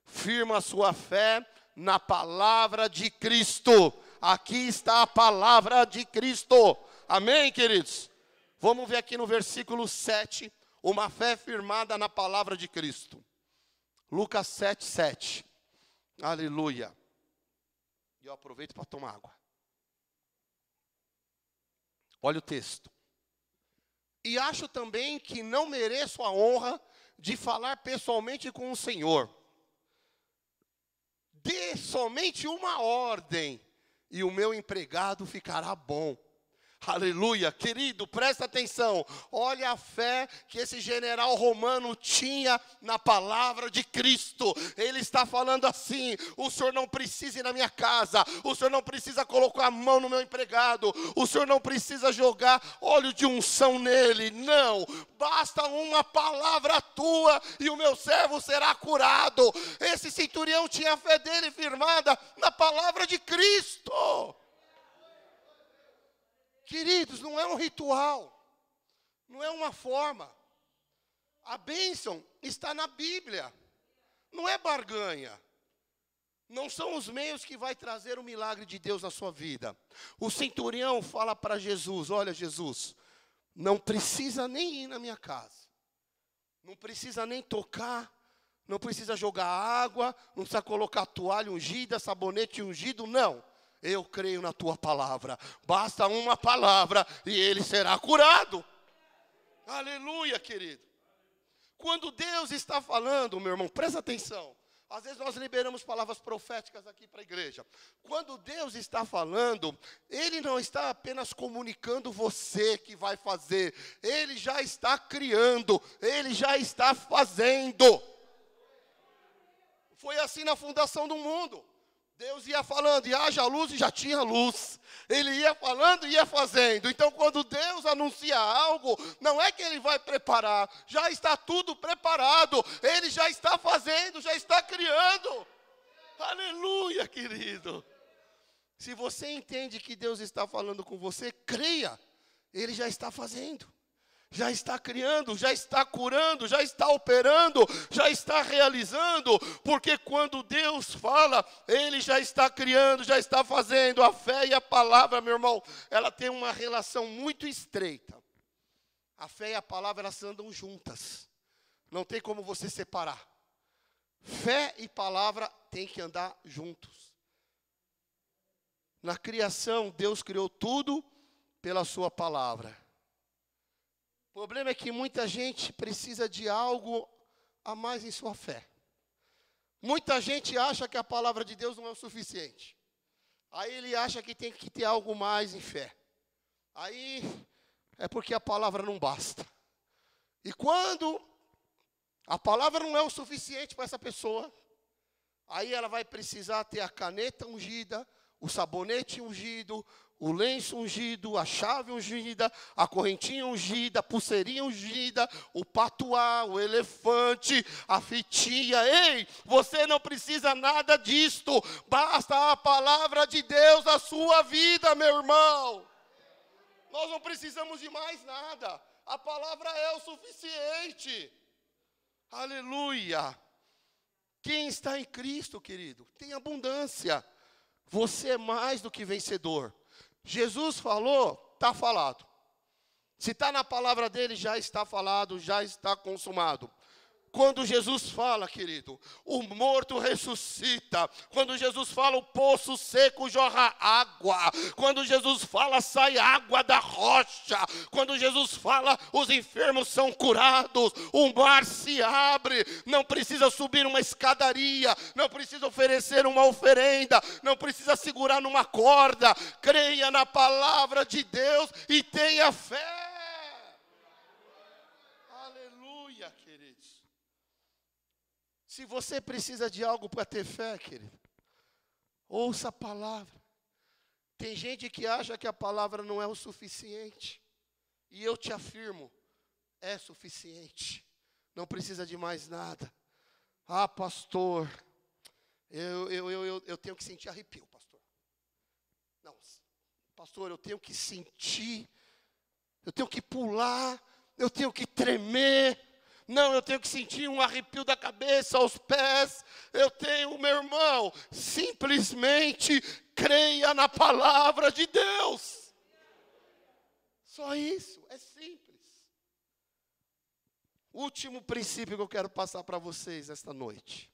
[SPEAKER 1] Firma a sua fé na palavra de Cristo. Aqui está a palavra de Cristo. Amém, queridos? Vamos ver aqui no versículo 7, uma fé firmada na palavra de Cristo. Lucas 7:7. Aleluia. E eu aproveito para tomar água. Olha o texto. E acho também que não mereço a honra de falar pessoalmente com o Senhor. Dê somente uma ordem, e o meu empregado ficará bom. Aleluia, querido, presta atenção. Olha a fé que esse general romano tinha na palavra de Cristo. Ele está falando assim: o Senhor não precisa ir na minha casa, o Senhor não precisa colocar a mão no meu empregado, o Senhor não precisa jogar óleo de unção nele. Não, basta uma palavra tua e o meu servo será curado. Esse centurião tinha a fé dele firmada na palavra de Cristo. Queridos, não é um ritual, não é uma forma. A bênção está na Bíblia, não é barganha. Não são os meios que vai trazer o milagre de Deus na sua vida. O centurião fala para Jesus: olha, Jesus, não precisa nem ir na minha casa, não precisa nem tocar, não precisa jogar água, não precisa colocar toalha ungida, sabonete ungido, não. Eu creio na tua palavra. Basta uma palavra e ele será curado. Aleluia, querido. Quando Deus está falando, meu irmão, presta atenção. Às vezes nós liberamos palavras proféticas aqui para a igreja. Quando Deus está falando, Ele não está apenas comunicando você que vai fazer. Ele já está criando, Ele já está fazendo. Foi assim na fundação do mundo. Deus ia falando, e haja luz, e já tinha luz. Ele ia falando e ia fazendo. Então, quando Deus anuncia algo, não é que Ele vai preparar. Já está tudo preparado. Ele já está fazendo, já está criando. Aleluia, querido. Se você entende que Deus está falando com você, creia. Ele já está fazendo. Já está criando, já está curando, já está operando, já está realizando, porque quando Deus fala, Ele já está criando, já está fazendo. A fé e a palavra, meu irmão, ela tem uma relação muito estreita. A fé e a palavra, elas andam juntas, não tem como você separar. Fé e palavra têm que andar juntos. Na criação, Deus criou tudo pela sua palavra. O problema é que muita gente precisa de algo a mais em sua fé. Muita gente acha que a palavra de Deus não é o suficiente. Aí ele acha que tem que ter algo mais em fé. Aí é porque a palavra não basta. E quando a palavra não é o suficiente para essa pessoa, aí ela vai precisar ter a caneta ungida, o sabonete ungido, o lenço ungido, a chave ungida, a correntinha ungida, a pulseirinha ungida, o patuá, o elefante, a fitinha. Ei, você não precisa nada disto. Basta a palavra de Deus na sua vida, meu irmão. Nós não precisamos de mais nada. A palavra é o suficiente. Aleluia. Quem está em Cristo, querido, tem abundância. Você é mais do que vencedor. Jesus falou, está falado. Se está na palavra dele, já está falado, já está consumado. Quando Jesus fala, querido, o morto ressuscita. Quando Jesus fala, o poço seco jorra água. Quando Jesus fala, sai água da rocha. Quando Jesus fala, os enfermos são curados. O mar se abre. Não precisa subir uma escadaria. Não precisa oferecer uma oferenda. Não precisa segurar numa corda. Creia na palavra de Deus e tenha fé. Aleluia, queridos. Se você precisa de algo para ter fé, querido, ouça a palavra. Tem gente que acha que a palavra não é o suficiente. E eu te afirmo, é suficiente. Não precisa de mais nada. Ah, pastor, eu tenho que sentir arrepio, pastor. Não, pastor, eu tenho que sentir, eu tenho que pular, eu tenho que tremer. Não, eu tenho que sentir um arrepio da cabeça aos pés. Eu tenho, meu irmão, simplesmente creia na palavra de Deus. Só isso, é simples. Último princípio que eu quero passar para vocês esta noite.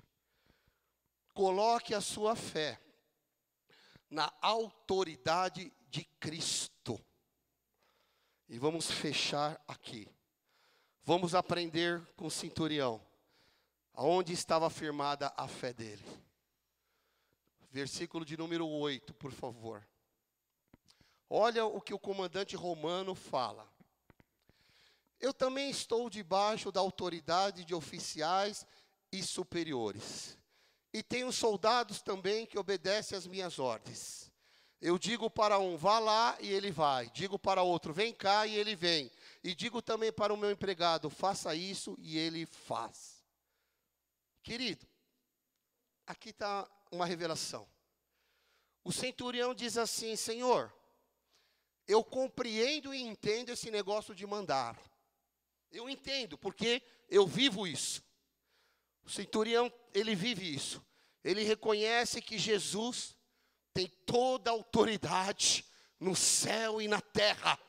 [SPEAKER 1] Coloque a sua fé na autoridade de Cristo. E vamos fechar aqui. Vamos aprender com o centurião, aonde estava firmada a fé dele. Versículo de número 8, por favor. Olha o que o comandante romano fala. Eu também estou debaixo da autoridade de oficiais e superiores. E tenho soldados também que obedecem às minhas ordens. Eu digo para um, vá lá, e ele vai. Digo para outro, vem cá, e ele vem. E digo também para o meu empregado, faça isso, e ele faz. Querido, aqui está uma revelação. O centurião diz assim, Senhor, eu compreendo e entendo esse negócio de mandar. Eu entendo, porque eu vivo isso. O centurião, ele vive isso. Ele reconhece que Jesus tem toda a autoridade no céu e na terra.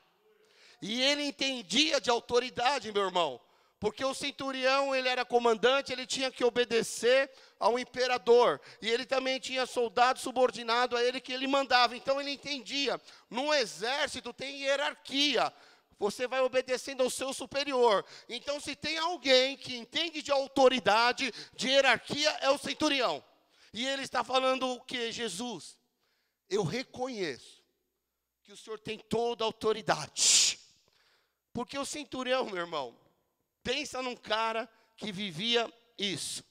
[SPEAKER 1] E ele entendia de autoridade, meu irmão. Porque o centurião, ele era comandante, ele tinha que obedecer ao imperador. E ele também tinha soldado subordinado a ele que ele mandava. Então ele entendia. No exército tem hierarquia. Você vai obedecendo ao seu superior. Então se tem alguém que entende de autoridade, de hierarquia, é o centurião. E ele está falando o que? Jesus, eu reconheço que o Senhor tem toda a autoridade. Porque o centurião, meu irmão, pensa num cara que vivia isso.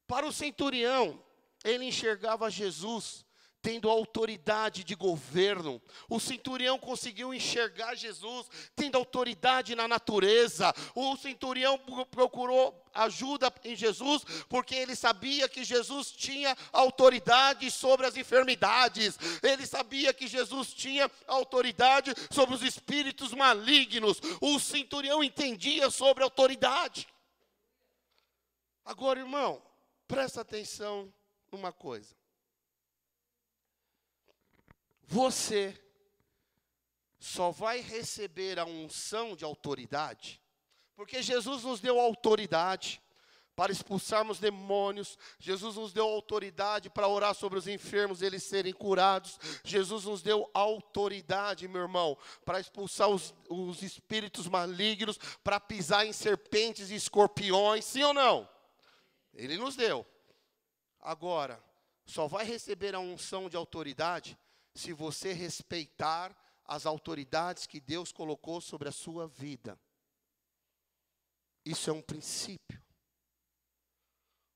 [SPEAKER 1] Para o centurião, ele enxergava Jesus tendo autoridade de governo. O centurião conseguiu enxergar Jesus tendo autoridade na natureza. O centurião procurou ajuda em Jesus porque ele sabia que Jesus tinha autoridade sobre as enfermidades. Ele sabia que Jesus tinha autoridade sobre os espíritos malignos. O centurião entendia sobre autoridade. Agora, irmão, presta atenção numa coisa. Você só vai receber a unção de autoridade, porque Jesus nos deu autoridade para expulsarmos demônios, Jesus nos deu autoridade para orar sobre os enfermos, eles serem curados, Jesus nos deu autoridade, meu irmão, para expulsar os espíritos malignos, para pisar em serpentes e escorpiões, sim ou não? Ele nos deu. Agora, só vai receber a unção de autoridade se você respeitar as autoridades que Deus colocou sobre a sua vida. Isso é um princípio.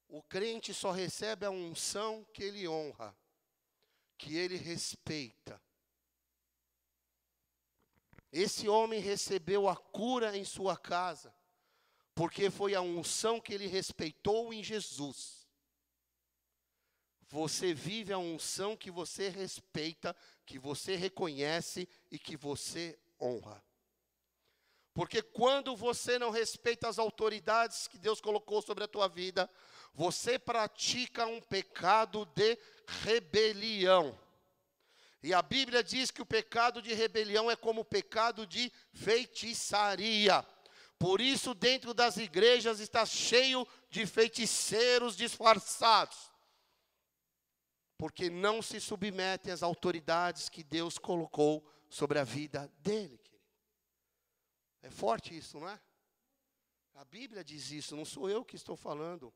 [SPEAKER 1] O crente só recebe a unção que ele honra, que ele respeita. Esse homem recebeu a cura em sua casa, porque foi a unção que ele respeitou em Jesus. Você vive a unção que você respeita, que você reconhece e que você honra. Porque quando você não respeita as autoridades que Deus colocou sobre a tua vida, você pratica um pecado de rebelião. E a Bíblia diz que o pecado de rebelião é como o pecado de feitiçaria. Por isso, dentro das igrejas está cheio de feiticeiros disfarçados. Porque não se submetem às autoridades que Deus colocou sobre a vida dele, querido. É forte isso, não é? A Bíblia diz isso, não sou eu que estou falando.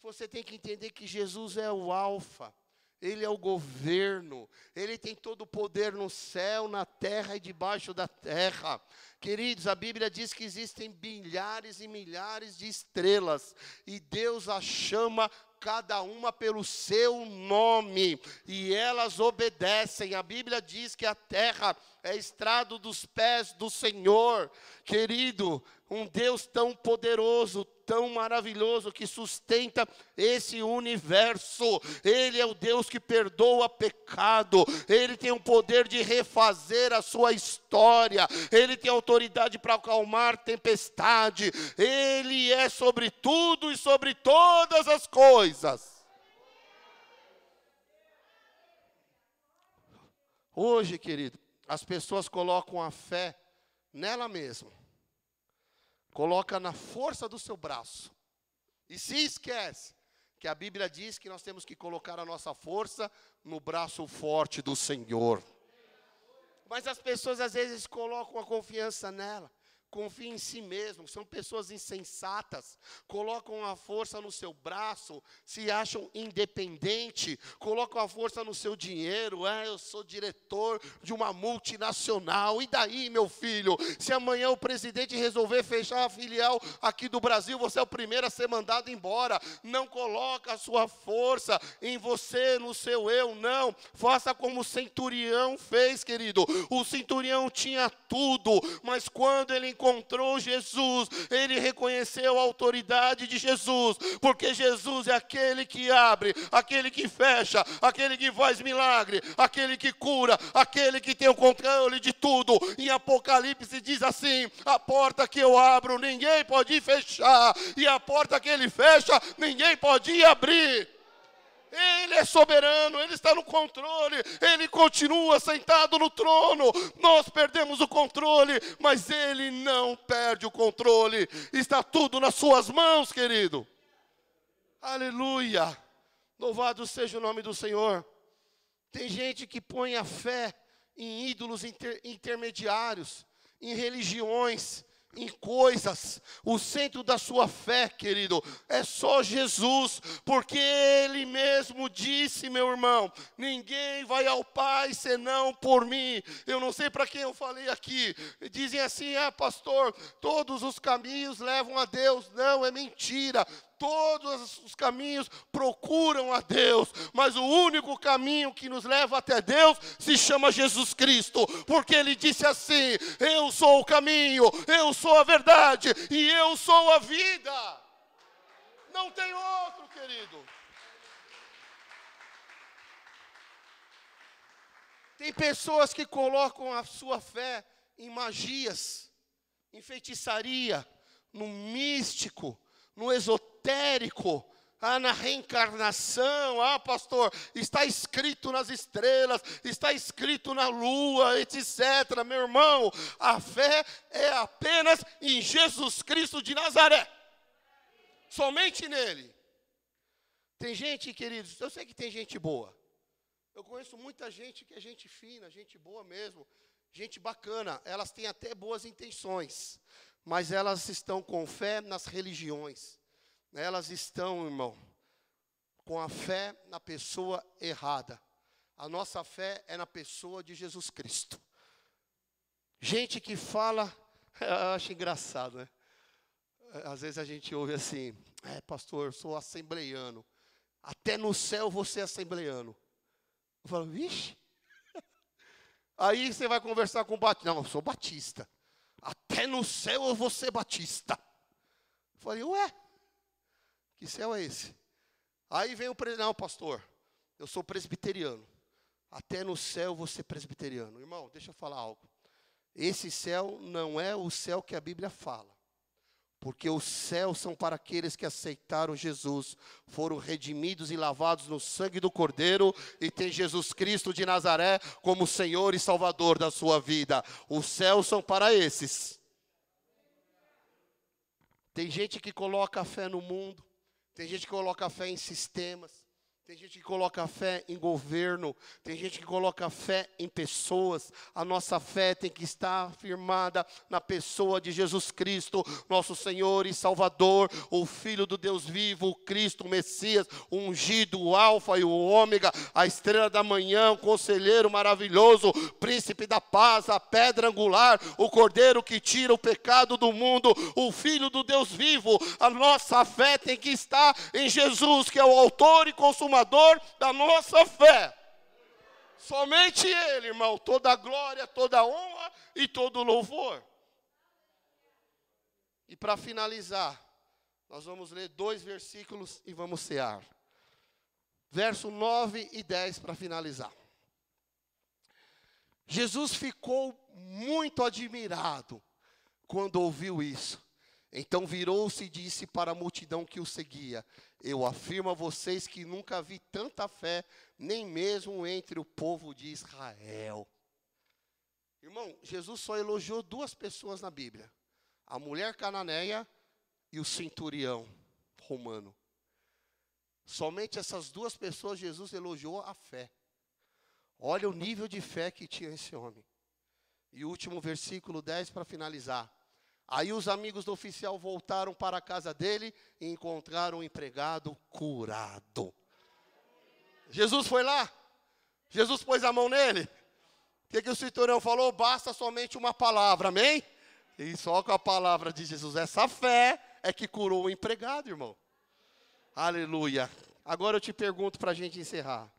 [SPEAKER 1] Você tem que entender que Jesus é o alfa, ele é o governo, ele tem todo o poder no céu, na terra e debaixo da terra. Queridos, a Bíblia diz que existem milhares e milhares de estrelas, e Deus as chama cada uma pelo seu nome, e elas obedecem. A Bíblia diz que a terra é estrado dos pés do Senhor. Querido, um Deus tão poderoso, tão maravilhoso, que sustenta esse universo. Ele é o Deus que perdoa pecado. Ele tem o poder de refazer a sua história. Ele tem autoridade para acalmar tempestade. Ele é sobre tudo e sobre todas as coisas. Hoje, querido, as pessoas colocam a fé nela mesma. Coloca na força do seu braço. E se esquece que a Bíblia diz que nós temos que colocar a nossa força no braço forte do Senhor. Mas as pessoas às vezes colocam a confiança nela. Confia em si mesmo, são pessoas insensatas, colocam a força no seu braço, se acham independente, colocam a força no seu dinheiro. Eu sou diretor de uma multinacional, e daí, meu filho, se amanhã o presidente resolver fechar a filial aqui do Brasil, você é o primeiro a ser mandado embora. Não coloca a sua força em você, no seu eu, não. Faça como o centurião fez, querido. O centurião tinha tudo, mas quando ele encontrou Jesus, ele reconheceu a autoridade de Jesus, porque Jesus é aquele que abre, aquele que fecha, aquele que faz milagre, aquele que cura, aquele que tem o controle de tudo. Em Apocalipse diz assim: a porta que eu abro, ninguém pode fechar, e a porta que ele fecha, ninguém pode abrir. Ele é soberano, Ele está no controle, Ele continua sentado no trono. Nós perdemos o controle, mas Ele não perde o controle. Está tudo nas suas mãos, querido. Aleluia. Louvado seja o nome do Senhor. Tem gente que põe a fé em ídolos intermediários, em religiões, em coisas. O centro da sua fé, querido, é só Jesus, porque Ele mesmo disse, meu irmão: ninguém vai ao Pai senão por mim. Eu não sei para quem eu falei aqui. Dizem assim: pastor, todos os caminhos levam a Deus. Não, é mentira. Todos os caminhos procuram a Deus, mas o único caminho que nos leva até Deus se chama Jesus Cristo, porque Ele disse assim: eu sou o caminho, eu sou a verdade e eu sou a vida. Não tem outro, querido. Tem pessoas que colocam a sua fé em magias, em feitiçaria, no místico, no esotérico, na reencarnação. Pastor, está escrito nas estrelas, está escrito na lua, etc. Meu irmão, a fé é apenas em Jesus Cristo de Nazaré, somente nele. Tem gente, queridos, eu sei que tem gente boa. Eu conheço muita gente que é gente fina, gente boa mesmo, gente bacana. Elas têm até boas intenções, mas elas estão com fé nas religiões. Elas estão, irmão, com a fé na pessoa errada. A nossa fé é na pessoa de Jesus Cristo. Gente que fala, eu acho engraçado, né? Às vezes a gente ouve assim: pastor, eu sou assembleiano. Até no céu você é assembleiano. Eu falo: vixe. Aí você vai conversar com o batista. Não, eu sou batista. Até no céu eu vou ser batista. Eu falei: ué, que céu é esse? Aí vem o presidente: não, pastor, eu sou presbiteriano. Até no céu eu vou ser presbiteriano. Irmão, deixa eu falar algo. Esse céu não é o céu que a Bíblia fala. Porque os céus são para aqueles que aceitaram Jesus, foram redimidos e lavados no sangue do Cordeiro, e tem Jesus Cristo de Nazaré como Senhor e Salvador da sua vida. Os céus são para esses. Tem gente que coloca a fé no mundo, tem gente que coloca a fé em sistemas, tem gente que coloca a fé em governo, tem gente que coloca a fé em pessoas. A nossa fé tem que estar firmada na pessoa de Jesus Cristo, nosso Senhor e Salvador, o Filho do Deus vivo, o Cristo, o Messias, o ungido, o Alfa e o Ômega, a estrela da manhã, o conselheiro maravilhoso, príncipe da paz, a pedra angular, o Cordeiro que tira o pecado do mundo, o Filho do Deus vivo. A nossa fé tem que estar em Jesus, que é o autor e consumador da nossa fé. Somente Ele, irmão, toda a glória, toda a honra e todo o louvor. E para finalizar, nós vamos ler 2 versículos e vamos cear. Verso 9 e 10 para finalizar. Jesus ficou muito admirado quando ouviu isso. Então virou-se e disse para a multidão que o seguia: eu afirmo a vocês que nunca vi tanta fé, nem mesmo entre o povo de Israel. Irmão, Jesus só elogiou 2 pessoas na Bíblia: a mulher cananeia e o centurião romano. Somente essas 2 pessoas Jesus elogiou a fé. Olha o nível de fé que tinha esse homem. E o último versículo 10 para finalizar. Aí os amigos do oficial voltaram para a casa dele e encontraram o empregado curado. Jesus foi lá. Jesus pôs a mão nele. O que o centurião falou? Basta somente uma palavra, amém? E só com a palavra de Jesus. Essa fé é que curou o empregado, irmão. Aleluia. Agora eu te pergunto para a gente encerrar.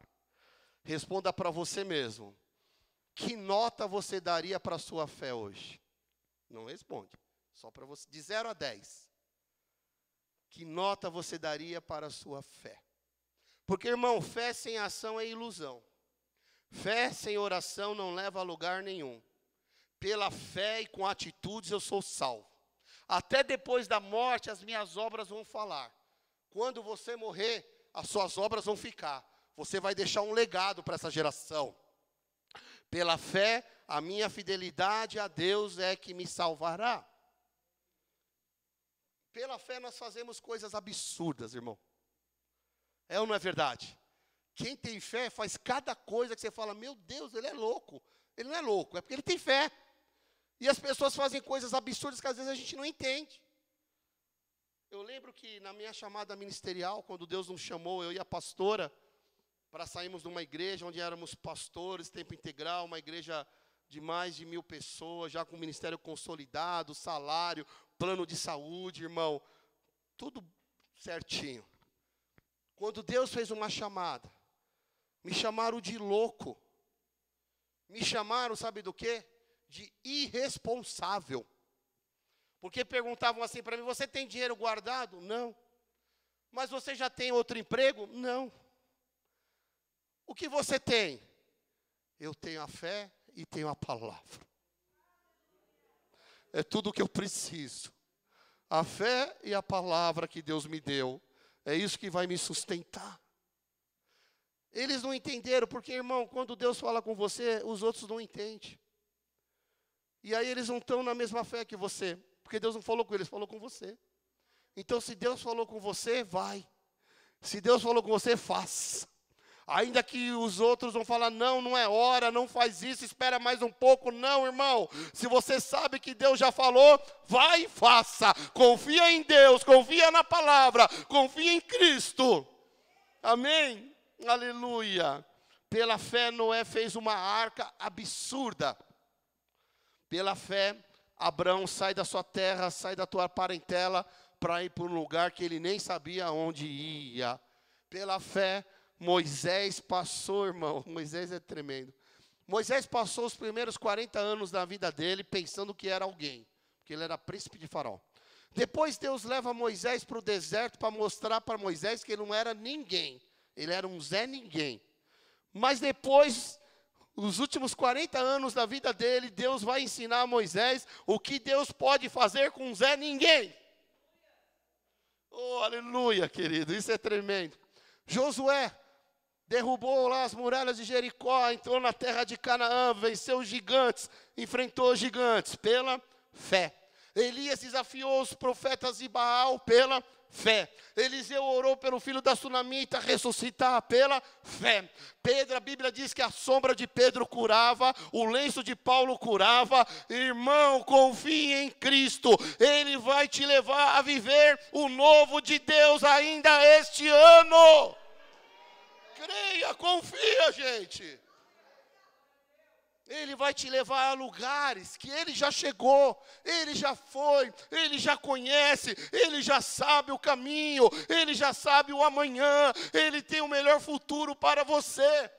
[SPEAKER 1] Responda para você mesmo. Que nota você daria para a sua fé hoje? Não responde. Só para você. De 0 a 10. Que nota você daria para a sua fé? Porque, irmão, fé sem ação é ilusão. Fé sem oração não leva a lugar nenhum. Pela fé e com atitudes eu sou salvo. Até depois da morte as minhas obras vão falar. Quando você morrer, as suas obras vão ficar. Você vai deixar um legado para essa geração. Pela fé, a minha fidelidade a Deus é que me salvará. Pela fé nós fazemos coisas absurdas, irmão. É ou não é verdade? Quem tem fé faz cada coisa que você fala, meu Deus, ele é louco. Ele não é louco, é porque ele tem fé. E as pessoas fazem coisas absurdas que às vezes a gente não entende. Eu lembro que na minha chamada ministerial, quando Deus nos chamou, eu e a pastora, para sairmos de uma igreja onde éramos pastores, tempo integral, uma igreja de mais de 1000 pessoas, já com o ministério consolidado, salário, plano de saúde, irmão, tudo certinho. Quando Deus fez uma chamada, me chamaram de louco. Me chamaram, sabe do quê? De irresponsável. Porque perguntavam assim para mim, você tem dinheiro guardado? Não. Mas você já tem outro emprego? Não. O que você tem? Eu tenho a fé e tenho a palavra. É tudo o que eu preciso. A fé e a palavra que Deus me deu. É isso que vai me sustentar. Eles não entenderam, porque, irmão, quando Deus fala com você, os outros não entendem. E aí eles não estão na mesma fé que você. Porque Deus não falou com eles, falou com você. Então, se Deus falou com você, vai. Se Deus falou com você, faça. Ainda que os outros vão falar, não, não é hora, não faz isso, espera mais um pouco. Não, irmão. Se você sabe que Deus já falou, vai e faça. Confia em Deus, confia na palavra, confia em Cristo. Amém? Aleluia. Pela fé, Noé fez uma arca absurda. Pela fé, Abraão sai da sua terra, sai da tua parentela, para ir para um lugar que ele nem sabia onde ia. Pela fé, Moisés passou, irmão, Moisés é tremendo. Moisés passou os primeiros 40 anos da vida dele pensando que era alguém, porque ele era príncipe de Faraó. Depois Deus leva Moisés para o deserto para mostrar para Moisés que ele não era ninguém. Ele era um Zé Ninguém. Mas depois, os últimos 40 anos da vida dele, Deus vai ensinar a Moisés o que Deus pode fazer com um Zé Ninguém. Oh, aleluia, querido, isso é tremendo. Josué derrubou lá as muralhas de Jericó, entrou na terra de Canaã, venceu os gigantes, enfrentou os gigantes pela fé. Elias desafiou os profetas de Baal pela fé. Eliseu orou pelo filho da sunamita ressuscitar pela fé. Pedro, a Bíblia diz que a sombra de Pedro curava, o lenço de Paulo curava. Irmão, confie em Cristo, Ele vai te levar a viver o novo de Deus ainda este ano. Creia, confia, gente. Ele vai te levar a lugares que Ele já chegou, Ele já foi, Ele já conhece, Ele já sabe o caminho, Ele já sabe o amanhã, Ele tem o melhor futuro para você.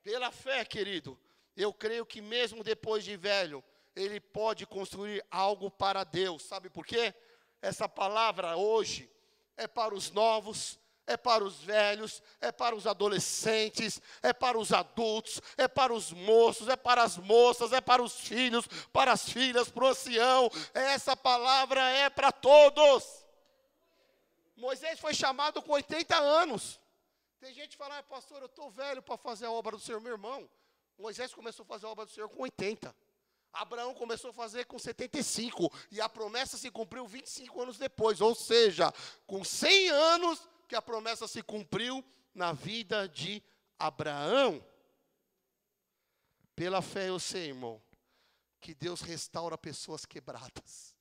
[SPEAKER 1] Pela fé, querido, eu creio que mesmo depois de velho, ele pode construir algo para Deus. Sabe por quê? Essa palavra hoje é para os novos, é para os velhos, é para os adolescentes, é para os adultos, é para os moços, é para as moças, é para os filhos, para as filhas, para o ancião. Essa palavra é para todos. Moisés foi chamado com 80 anos. Tem gente que fala, pastor, eu estou velho para fazer a obra do Senhor. Meu irmão, Moisés começou a fazer a obra do Senhor com 80. Abraão começou a fazer com 75. E a promessa se cumpriu 25 anos depois. Ou seja, com 100 anos que a promessa se cumpriu na vida de Abraão. Pela fé eu sei, irmão, que Deus restaura pessoas quebradas.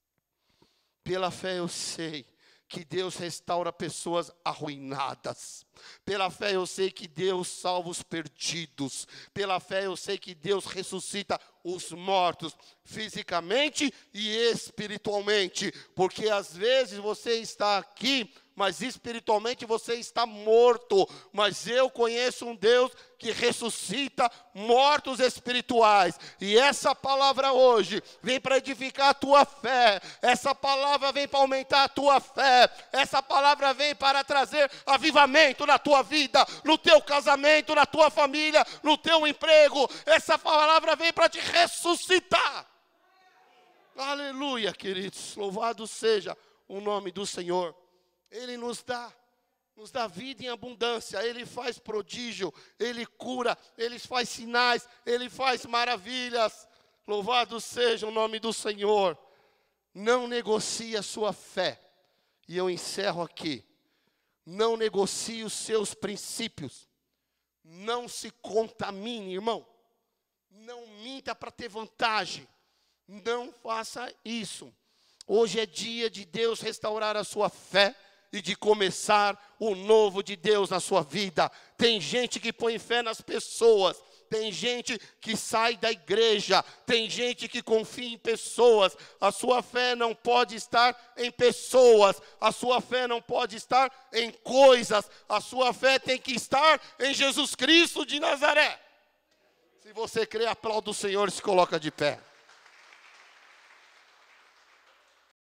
[SPEAKER 1] Pela fé eu sei que Deus restaura pessoas arruinadas. Pela fé eu sei que Deus salva os perdidos. Pela fé eu sei que Deus ressuscita os mortos, fisicamente e espiritualmente. Porque às vezes você está aqui, mas espiritualmente você está morto. Mas eu conheço um Deus que ressuscita mortos espirituais. E essa palavra hoje vem para edificar a tua fé. Essa palavra vem para aumentar a tua fé. Essa palavra vem para trazer avivamento na tua vida, no teu casamento, na tua família, no teu emprego. Essa palavra vem para te ressuscitar. Aleluia, queridos. Louvado seja o nome do Senhor. Ele nos dá vida em abundância. Ele faz prodígio, Ele cura, Ele faz sinais, Ele faz maravilhas. Louvado seja o nome do Senhor. Não negocie a sua fé. E eu encerro aqui. Não negocie os seus princípios. Não se contamine, irmão. Não minta para ter vantagem. Não faça isso. Hoje é dia de Deus restaurar a sua fé e de começar o novo de Deus na sua vida. Tem gente que põe fé nas pessoas. Tem gente que sai da igreja. Tem gente que confia em pessoas. A sua fé não pode estar em pessoas. A sua fé não pode estar em coisas. A sua fé tem que estar em Jesus Cristo de Nazaré. Se você crê, aplauda o Senhor e se coloca de pé.